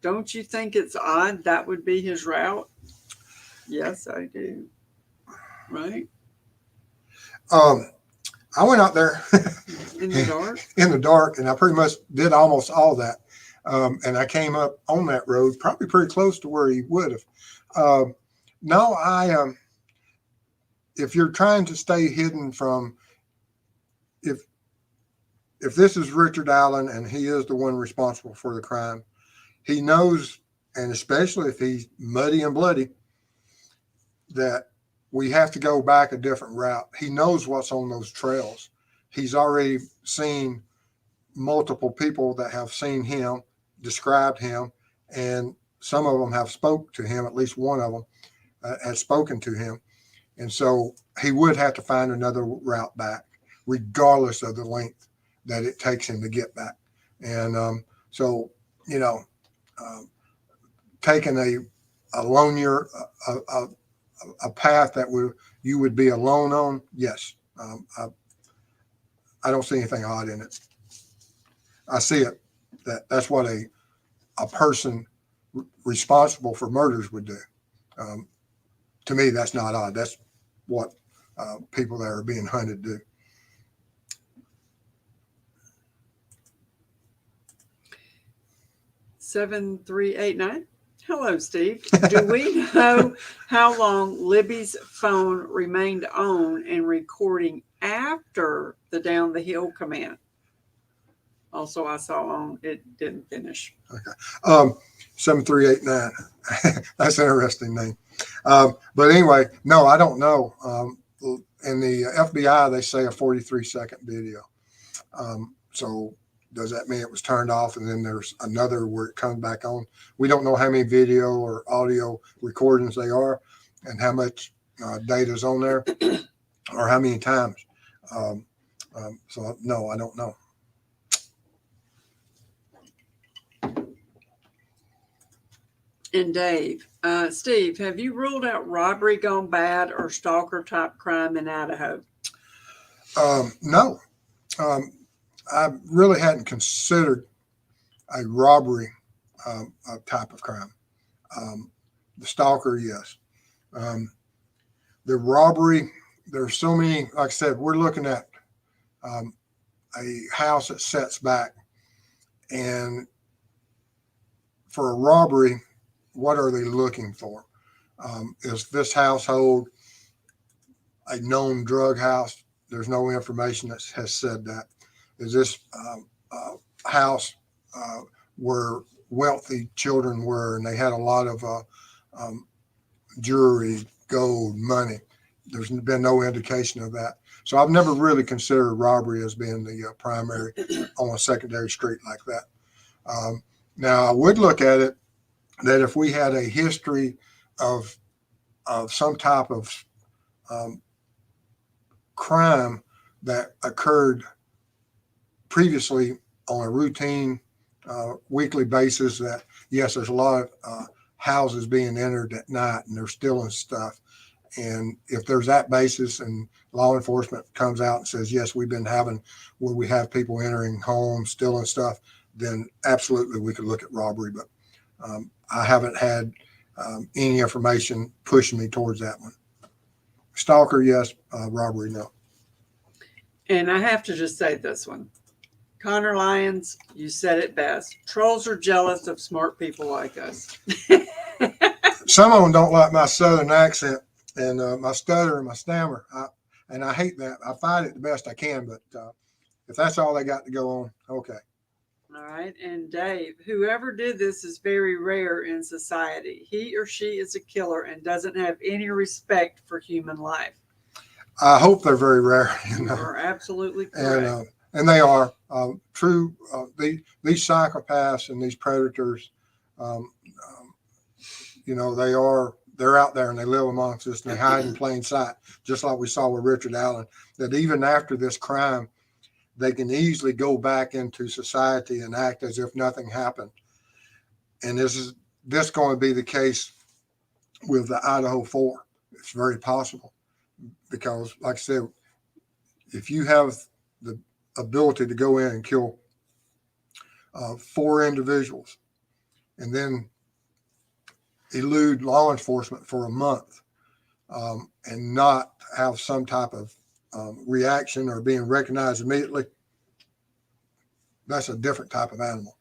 Don't you think it's odd that would be his route? Yes, I do. Right? Um, I went out there In the dark? in the dark, and I pretty much did almost all that. And I came up on that road, probably pretty close to where he would have. No, if you're trying to stay hidden from, if if this is Richard Allen and he is the one responsible for the crime, he knows, and especially if he's muddy and bloody, that we have to go back a different route. He knows what's on those trails. He's already seen multiple people that have seen him, described him, and some of them have spoke to him. At least one of them has spoken to him, and so he would have to find another route back, regardless of the length that it takes him to get back. And so, you know, taking a lonelier a path that you would be alone on, yes, I don't see anything odd in it. I see it that's what a person responsible for murders would do. To me, that's not odd. That's what people that are being hunted do. Seven, 389. Hello, Steve. Do we know how long Libby's phone remained on and recording after the down the hill command? Also, I saw on it didn't finish. Okay. 7389. That's an interesting name. But anyway, no, I don't know. In the FBI, they say a 43-second video. So does that mean it was turned off and then there's another where it comes back on? We don't know how many video or audio recordings they are and how much data is on there or how many times. So no, I don't know. And Dave, Steve, have you ruled out robbery gone bad or stalker type crime in Idaho? No. I really hadn't considered a robbery type of crime. The stalker, yes. The robbery, there's so many, like I said, we're looking at a house that sets back. And for a robbery, what are they looking for? Is this household a known drug house? There's no information that has said that. Is this house where wealthy children were and they had a lot of jewelry, gold, money? There's been no indication of that. So I've never really considered robbery as being the primary on a secondary street like that. Now, I would look at it that if we had a history of some type of crime that occurred previously on a routine weekly basis, that yes, there's a lot of houses being entered at night and they're stealing stuff. And if there's that basis and law enforcement comes out and says, yes, we've been having where we have people entering homes, stealing stuff, then absolutely we could look at robbery. But I haven't had any information pushing me towards that one. Stalker, yes. Robbery, no. And I have to just say this one. Connor Lyons, you said it best. Trolls are jealous of smart people like us. Some of them don't like my southern accent and my stutter and my stammer. And I hate that. I fight it the best I can, but if that's all they got to go on, okay. All right. And Dave, whoever did this is very rare in society. He or she is a killer and doesn't have any respect for human life. I hope they're very rare. You are absolutely correct. And they are true. These psychopaths and these predators, they're out there and they live amongst us and they hide in plain sight, just like we saw with Richard Allen, that even after this crime, they can easily go back into society and act as if nothing happened. And this going to be the case with the Idaho 4. It's very possible because, like I said, if you have the ability to go in and kill 4 individuals and then elude law enforcement for a month and not have some type of reaction or being recognized immediately, that's a different type of animal.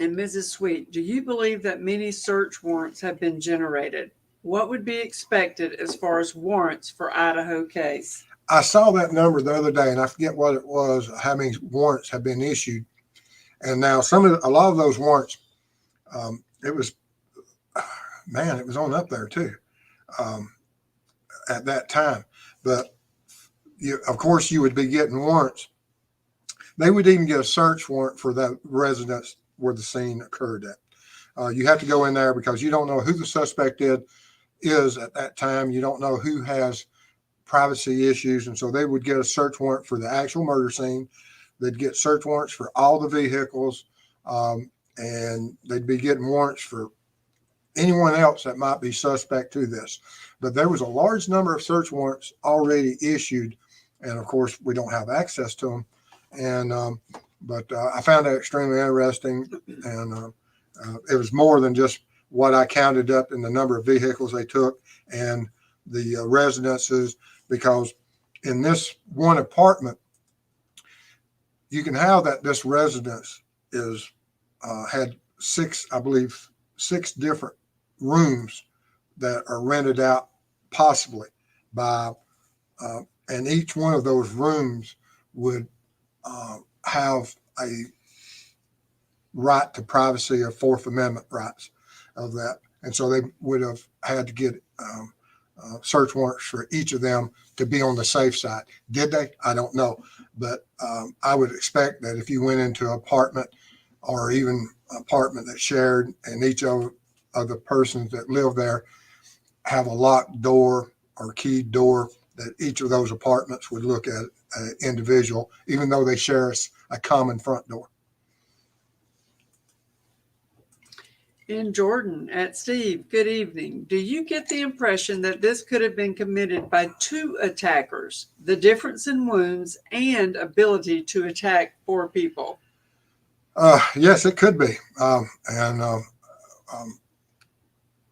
And Mrs. Sweet, do you believe that many search warrants have been generated? What would be expected as far as warrants for Idaho case? I saw that number the other day, and I forget what it was, how many warrants have been issued. And now a lot of those warrants, it was on up there too at that time. But of course, you would be getting warrants. They would even get a search warrant for that residence where the scene occurred at. You have to go in there because you don't know who the suspect is at that time. You don't know who has privacy issues. And so they would get a search warrant for the actual murder scene. They'd get search warrants for all the vehicles. And they'd be getting warrants for anyone else that might be suspect to this. But there was a large number of search warrants already issued. And of course, we don't have access to them. And, but I found that extremely interesting. And it was more than just what I counted up in the number of vehicles they took and the residences, because in this one apartment, you can have that this residence is had 6 different rooms that are rented out possibly by, and each one of those rooms would have a right to privacy or Fourth Amendment rights of that. And so they would have had to get search warrants for each of them to be on the safe side. Did they? I don't know. But I would expect that if you went into an apartment or even an apartment that shared and each of the persons that live there have a locked door or keyed door, that each of those apartments would look at an individual, even though they share a common front door. And Jordan at Steve, good evening. Do you get the impression that this could have been committed by 2 attackers, the difference in wounds and ability to attack 4 people? Yes, it could be. And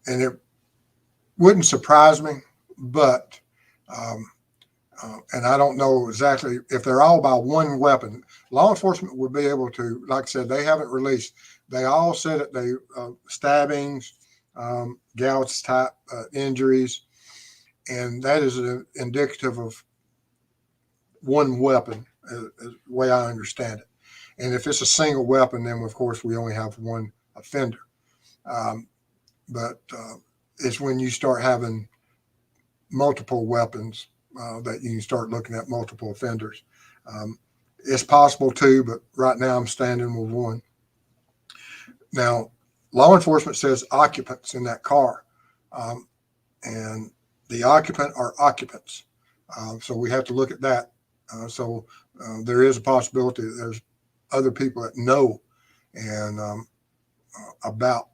it wouldn't surprise me, but and I don't know exactly if they're all by one weapon. Law enforcement would be able to, like I said, they haven't released. They all said that they stabbings, gouge type injuries, and that is indicative of one weapon, the way I understand it. And if it's a single weapon, then of course we only have one offender. But it's when you start having multiple weapons that you can start looking at multiple offenders. It's possible too, but right now I'm standing with one. Now, law enforcement says occupants in that car, and the occupant are occupants. So we have to look at that. So there is a possibility that there's other people that know and about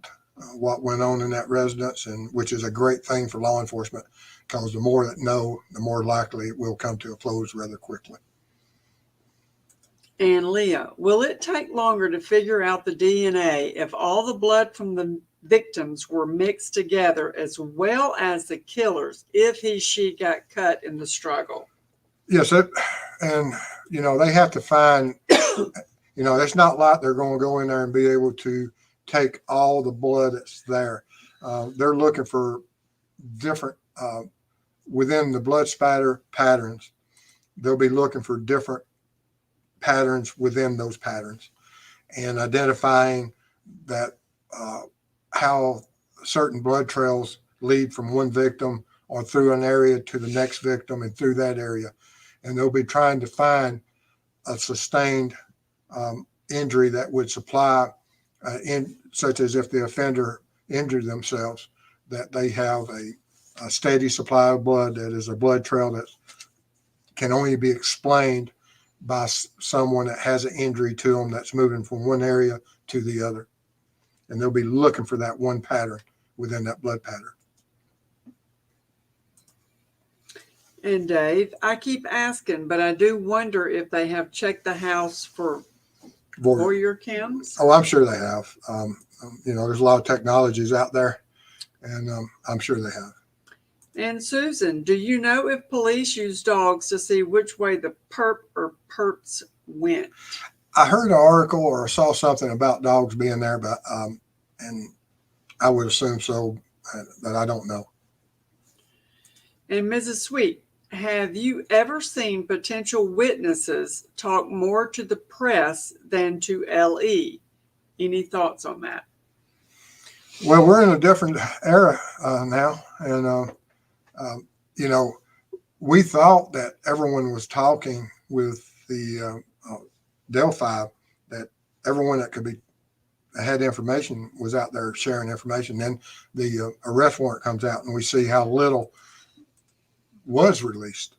what went on in that residence, and which is a great thing for law enforcement, because the more that know, the more likely it will come to a close rather quickly. And Leah, will it take longer to figure out the DNA if all the blood from the victims were mixed together as well as the killers if she got cut in the struggle? Yes, and they have to find, it's not like they're going to go in there and be able to take all the blood that's there. They're looking for different, within the blood spatter patterns, they'll be looking for different patterns within those patterns and identifying that how certain blood trails lead from one victim or through an area to the next victim and through that area. And they'll be trying to find a sustained injury that would supply, such as if the offender injured themselves, that they have a steady supply of blood that is a blood trail that's can only be explained by someone that has an injury to them that's moving from one area to the other. And they'll be looking for that one pattern within that blood pattern. And Dave, I keep asking, but I do wonder if they have checked the house for voyeur cams. Oh, I'm sure they have. There's a lot of technologies out there, and I'm sure they have. And Susan, do you know if police use dogs to see which way the perp or perps went? I heard an article or saw something about dogs being there, but and I would assume so, but I don't know. And Mrs. Sweet, have you ever seen potential witnesses talk more to the press than to LE? Any thoughts on that? Well, we're in a different era now, and we thought that everyone was talking with the Delphi, that everyone that could be had information was out there sharing information. Then the arrest warrant comes out, and we see how little was released.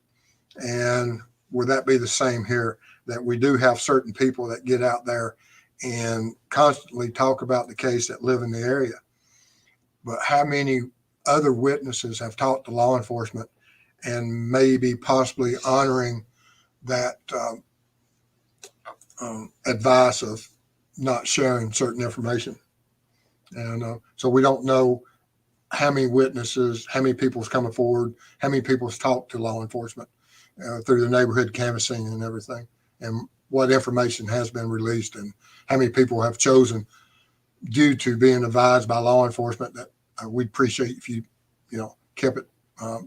And would that be the same here, that we do have certain people that get out there and constantly talk about the case that live in the area? But how many other witnesses have talked to law enforcement and maybe possibly honoring that advice of not sharing certain information? And so we don't know how many witnesses, how many people's coming forward, how many people's talked to law enforcement through the neighborhood canvassing and everything, and what information has been released, and how many people have chosen, due to being advised by law enforcement, that we'd appreciate if you kept it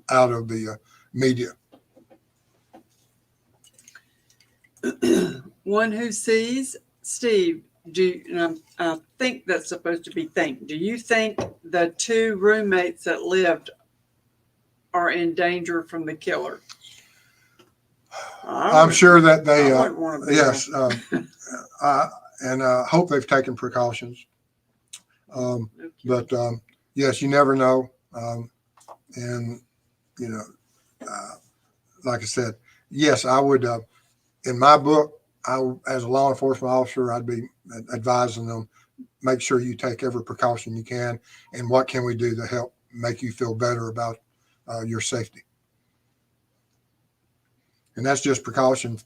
out of the media. One who sees, Steve, I think that's supposed to be think. Do you think the two roommates that lived are in danger from the killer? I'm sure that they, yes, and hope they've taken precautions. But yes, you never know. And, like I said, yes, I would, in my book, as a law enforcement officer, I'd be advising them, make sure you take every precaution you can, and what can we do to help make you feel better about your safety. And that's just precaution,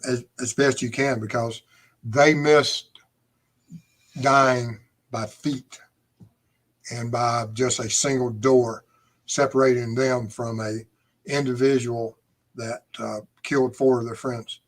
as best you can, because they missed dying by feet and by just a single door separating them from a individual that killed 4 of their friends.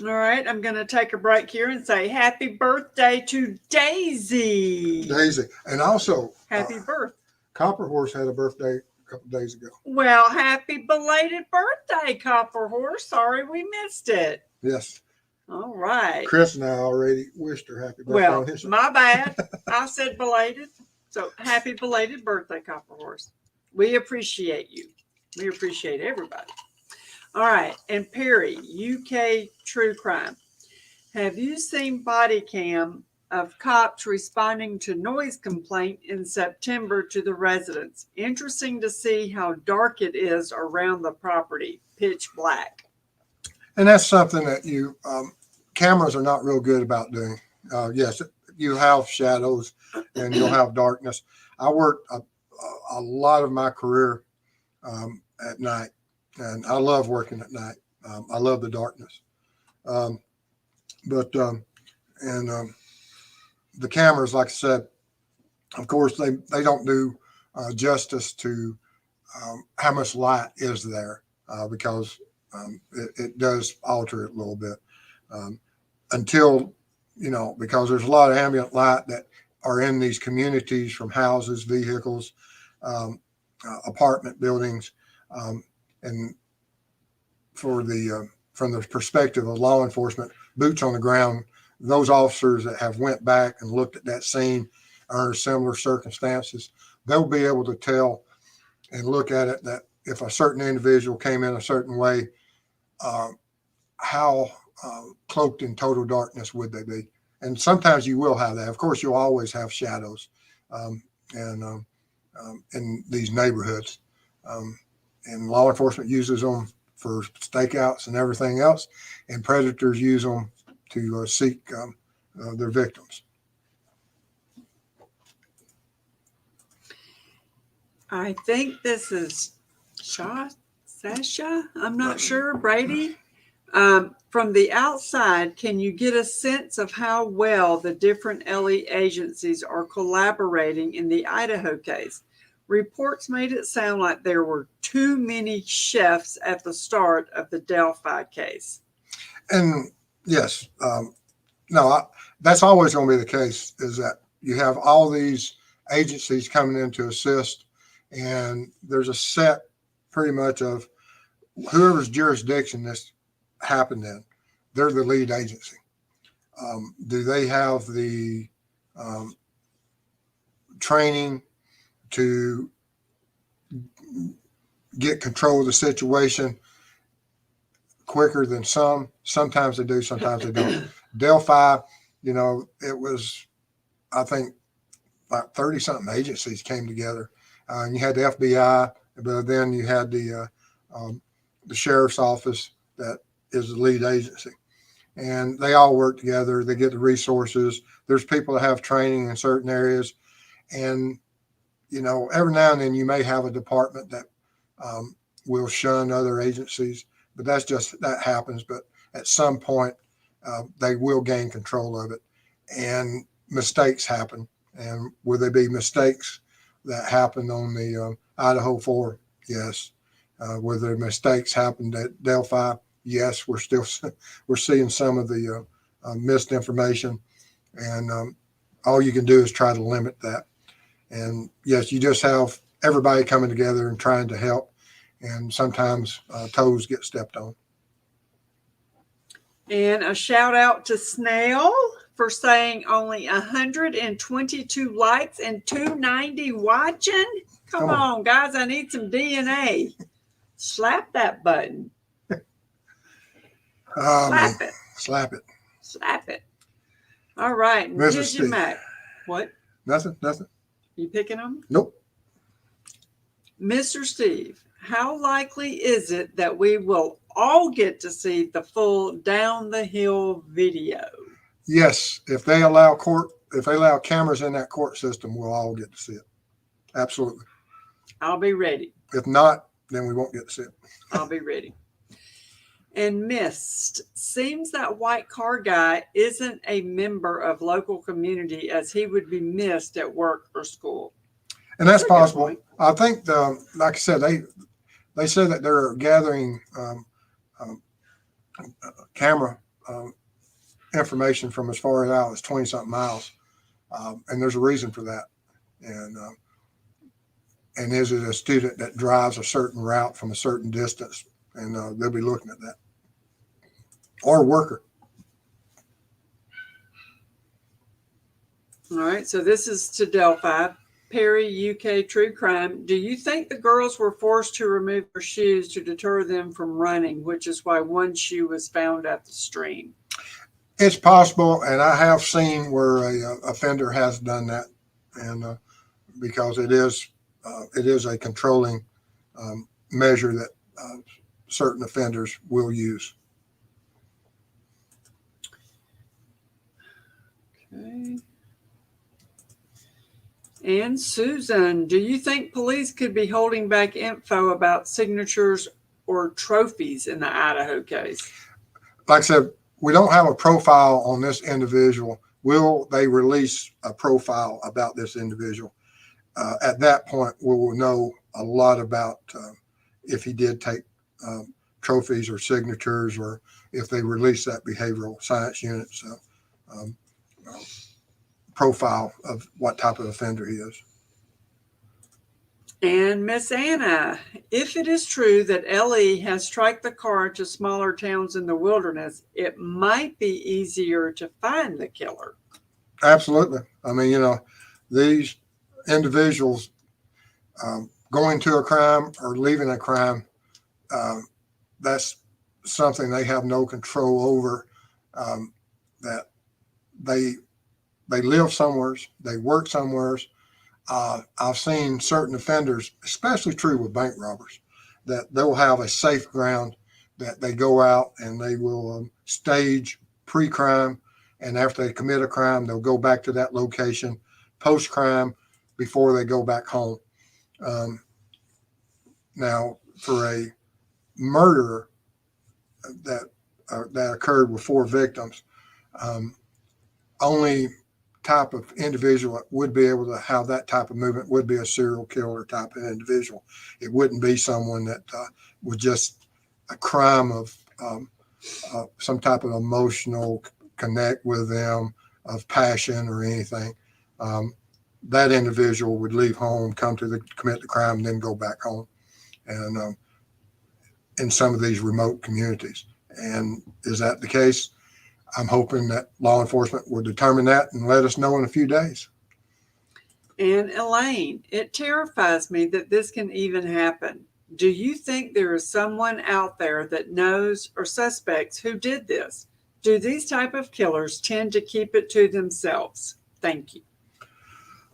All right, I'm going to take a break here and say happy birthday to Daisy. Daisy. And also, happy birthday. Copper Horse had a birthday a couple days ago. Well, happy belated birthday, Copper Horse. Sorry we missed it. Yes. All right. Chris and I already wished her happy birthday. Well, on his my bad. I said belated. So happy belated birthday, Copper Horse. We appreciate you. We appreciate everybody. All right. And Perry, UK True Crime. Have you seen body cam of cops responding to noise complaint in September to the residents? Interesting to see how dark it is around the property, pitch black. And that's something that cameras are not real good about doing. Yes, you have shadows and you'll have darkness. I worked a lot of my career at night, and I love working at night. I love the darkness. But the cameras, like I said, of course, they don't do justice to how much light is there, because it does alter it a little bit, until, because there's a lot of ambient light that are in these communities from houses, vehicles, apartment buildings, and from the perspective of law enforcement, boots on the ground, those officers that have went back and looked at that scene under similar circumstances, they'll be able to tell and look at it that if a certain individual came in a certain way, how cloaked in total darkness would they be? And sometimes you will have that. Of course, you'll always have shadows in these neighborhoods. and law enforcement uses them for stakeouts and everything else, and predators use them to seek their victims. I think this is Sasha. I'm not sure. Brady. From the outside, can you get a sense of how well the different LE agencies are collaborating in the Idaho case? Reports made it sound like there were too many chefs at the start of the Delphi case. And yes, that's always going to be the case, is that you have all these agencies coming in to assist, and there's a set pretty much of whoever's jurisdiction this happened in, they're the lead agency. Do they have the training to get control of the situation quicker than some? Sometimes they do, sometimes they don't. Delphi, it was, I think, like 30 something agencies came together. And you had the FBI, but then you had the sheriff's office that is the lead agency, and they all work together. They get the resources. There's people that have training in certain areas, and every now and then you may have a department that will shun other agencies, but that happens. But at some point, they will gain control of it, and mistakes happen. And will there be mistakes that happened on the Idaho 4? Yes. Were there mistakes happened at Delphi? Yes. We're seeing some of the misinformation, and all you can do is try to limit that. And yes, you just have everybody coming together and trying to help, and sometimes toes get stepped on. And a shout out to Snail for saying only 122 likes and 290 watching. Come on, guys, I need some DNA. Slap that button. Slap it. Slap it. Slap it. All right. Mrs. Mac. What? Nothing. You picking them? Nope. Mr. Steve, how likely is it that we will all get to see the full Down the Hill video? Yes. If they allow cameras in that court system, we'll all get to see it. Absolutely. I'll be ready. If not, then we won't get to see it. I'll be ready. And Mist, seems that white car guy isn't a member of local community, as he would be missed at work or school. And that's possible. I think, like I said, they said that they're gathering camera information from as far out as 20 something miles. And there's a reason for that. And is it a student that drives a certain route from a certain distance? And they'll be looking at that. Or a worker. All right. So this is to Delphi. Perry, UK True Crime. Do you think the girls were forced to remove their shoes to deter them from running, which is why one shoe was found at the stream? It's possible. And I have seen where a offender has done that. And because it is a controlling measure that certain offenders will use. Okay. And Susan, do you think police could be holding back info about signatures or trophies in the Idaho case? Like I said, we don't have a profile on this individual. Will they release a profile about this individual? At that point, we will know a lot about if he did take trophies or signatures, or if they release that behavioral science unit's profile of what type of offender he is. And Miss Anna, if it is true that LE has tracked the car to smaller towns in the wilderness, it might be easier to find the killer. Absolutely. I mean, these individuals going to a crime or leaving a crime, that's something they have no control over. That they live somewhere, they work somewhere, I've seen certain offenders, especially true with bank robbers, that they'll have a safe ground that they go out and they will stage pre-crime, and after they commit a crime, they'll go back to that location post-crime before they go back home. Um, Now, for a murder that occurred with 4 victims, um, only type of individual that would be able to have that type of movement would be a serial killer type of individual. It wouldn't be someone that was just a crime of some type of emotional connect with them, of passion or anything. That individual would leave home, commit the crime, and then go back home. And in some of these remote communities. And is that the case? I'm hoping that law enforcement will determine that and let us know in a few days. And Elaine, it terrifies me that this can even happen. Do you think there is someone out there that knows or suspects who did this? Do these type of killers tend to keep it to themselves? Thank you.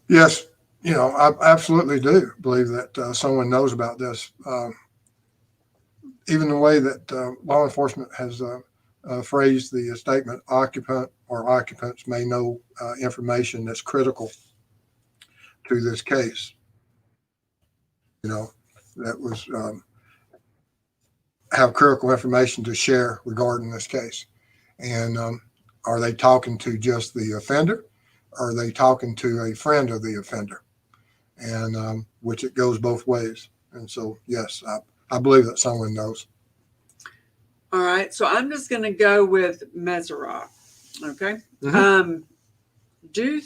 Yes, I absolutely do believe that someone knows about this. Even the way that law enforcement has phrased the statement, occupant or occupants may know information that's critical to this case. That was have critical information to share regarding this case. And are they talking to just the offender? Or are they talking to a friend of the offender? And which it goes both ways. And so, yes, I believe that someone knows. All right. So I'm just going to go with Meseroth. Okay. Mhm. Do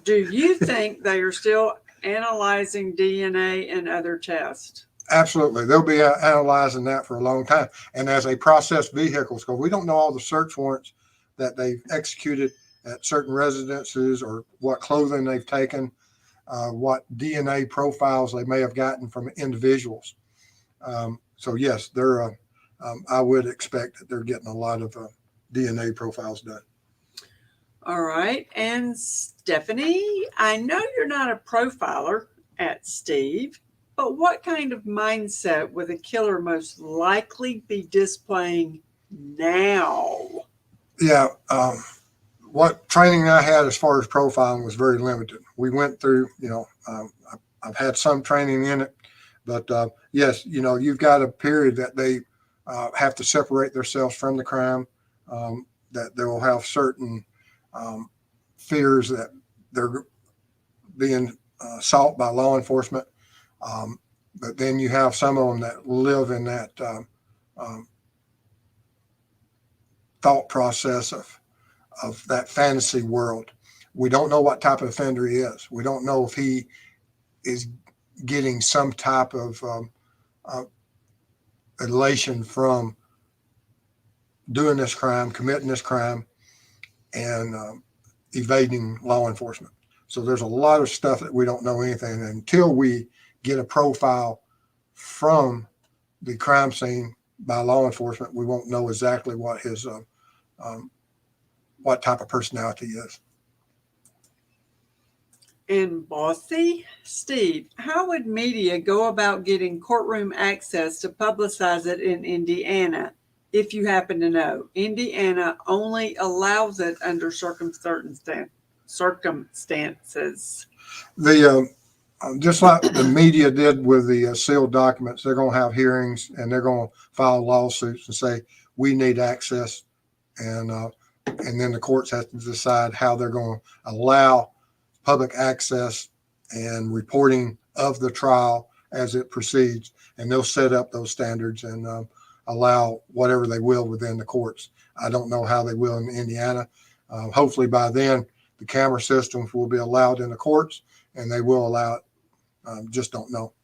you think they are still analyzing DNA and other tests? Absolutely. They'll be analyzing that for a long time. And as they process vehicles, because we don't know all the search warrants that they've executed at certain residences or what clothing they've taken, what DNA profiles they may have gotten from individuals. So, yes, I would expect that they're getting a lot of DNA profiles done. All right. And Stephanie, I know you're not a profiler at Steve, but what kind of mindset would a killer most likely be displaying now? Yeah. What training I had as far as profiling was very limited. We went through, I've had some training in it, but yes, you've got a period that they have to separate themselves from the crime, that they will have certain fears that they're being sought by law enforcement. But then you have some of them that live in that thought process of that fantasy world. We don't know what type of offender he is. We don't know if he is getting some type of elation from doing this crime, committing this crime, and evading law enforcement. So there's a lot of stuff that we don't know anything. And until we get a profile from the crime scene by law enforcement, we won't know exactly what his what type of personality is. And bossy Steve, how would media go about getting courtroom access to publicize it in Indiana? If you happen to know, Indiana only allows it under circumstances. The just like the media did with the sealed documents, they're going to have hearings and they're going to file lawsuits and say we need access, and then the courts have to decide how they're going to allow public access and reporting of the trial as it proceeds, and they'll set up those standards and allow whatever they will within the courts. I don't know how they will in Indiana. Hopefully by then the camera systems will be allowed in the courts and they will allow it. Just don't know.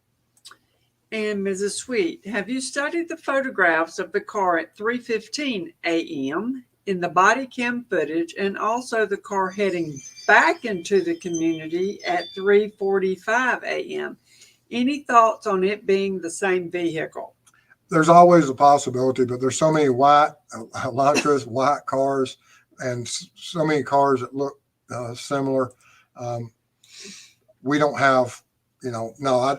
And Mrs. Sweet, have you studied the photographs of the car at 3:15 a.m. in the body cam footage, and also the car heading back into the community at 3:45 a.m.? Any thoughts on it being the same vehicle? There's always a possibility, but there's so many white Elantras, white cars, and so many cars that look similar. we don't have, no,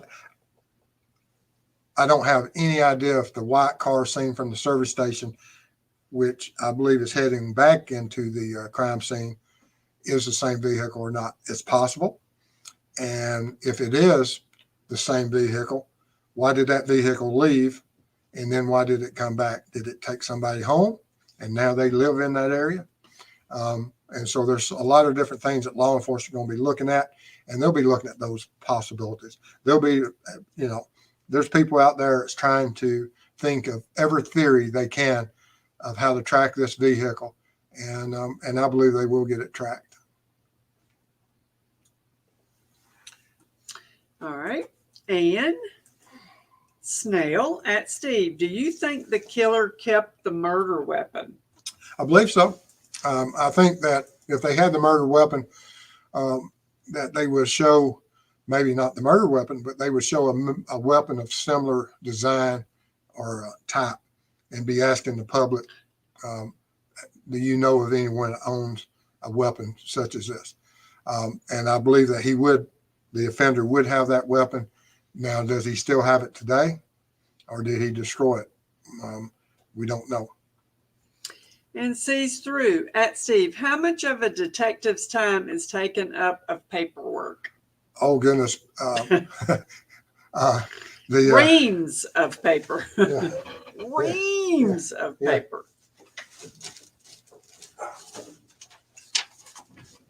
I don't have any idea if the white car seen from the service station, which I believe is heading back into the crime scene, is the same vehicle or not. It's possible. And if it is the same vehicle, why did that vehicle leave? And then why did it come back? Did it take somebody home and now they live in that area? And so there's a lot of different things that law enforcement are going to be looking at, and they'll be looking at those possibilities. There'll be, there's people out there that's trying to think of every theory they can of how to track this vehicle. And I believe they will get it tracked. All right. And Snail at Steve, do you think the killer kept the murder weapon? I believe so. I think that if they had the murder weapon, that they would show, maybe not the murder weapon, but they would show a weapon of similar design or type and be asking the public, do you know of anyone that owns a weapon such as this? And I believe that the offender would have that weapon. Now, does he still have it today, or did he destroy it? We don't know. And sees through at Steve, how much of a detective's time is taken up of paperwork? Oh, goodness. Reams of paper. Yeah. Reams of paper.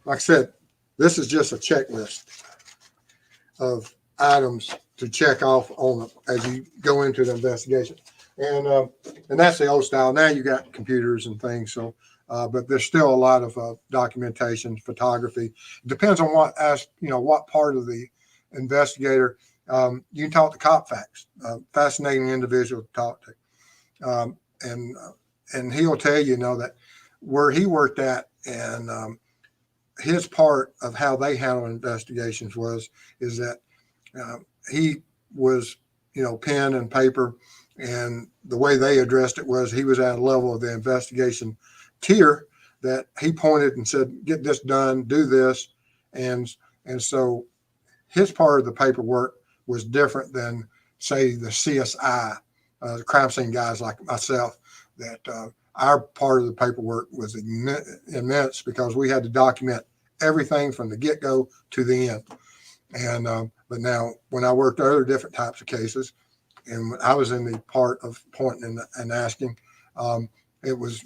Like I said, this is just a checklist of items to check off on as you go into the investigation. And that's the old style. Now you got computers and things. So, but there's still a lot of documentation, photography. It depends on what part of the investigator. You can talk to cop facts. Fascinating individual to talk to, and he'll tell you, that where he worked at and his part of how they handle investigations is that he was pen and paper. And the way they addressed it was he was at a level of the investigation tier that he pointed and said, get this done, do this. And so his part of the paperwork was different than, say, the CSI, the crime scene guys like myself, that our part of the paperwork was immense because we had to document everything from the get-go to the end. And but now when I worked other different types of cases, and when I was in the part of pointing and asking, it was,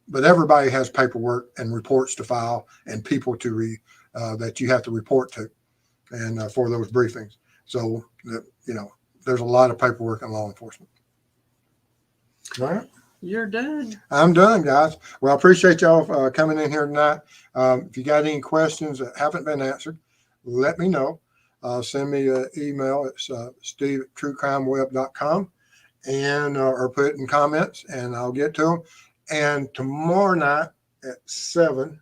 but everybody has paperwork and reports to file and people to that you have to report to, and for those briefings. So, there's a lot of paperwork in law enforcement. All right. You're done. I'm done, guys. Well, I appreciate y'all coming in here tonight. If you got any questions that haven't been answered, let me know. Send me an email. It's steve@truecrimeweb.com and or put it in comments and I'll get to them. And tomorrow night at 7,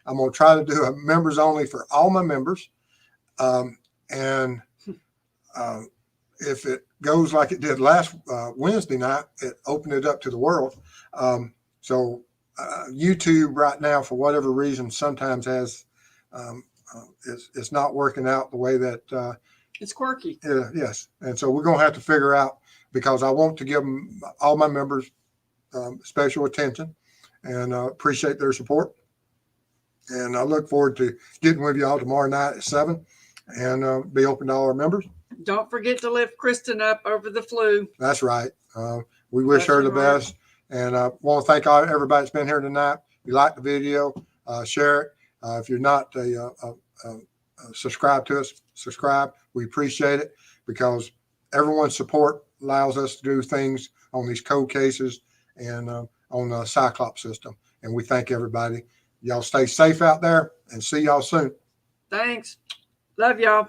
I'm going to try to do a members only for all my members. And if it goes like it did last Wednesday night, it opened it up to the world. So YouTube right now, for whatever reason, sometimes has it's not working out the way that it's quirky. Yes. And so we're going to have to figure out, because I want to give them, all my members, special attention and appreciate their support. And I look forward to getting with you all tomorrow night at 7 and be open to all our members. Don't forget to lift Kristen up over the flu. That's right. We wish her the best. And I want to thank everybody that's been here tonight. If you like the video, share it. If you're not subscribe to us, subscribe. We appreciate it because everyone's support allows us to do things on these code cases and on the Cyclops system. And we thank everybody. Y'all stay safe out there and see y'all soon. Thanks. Love y'all.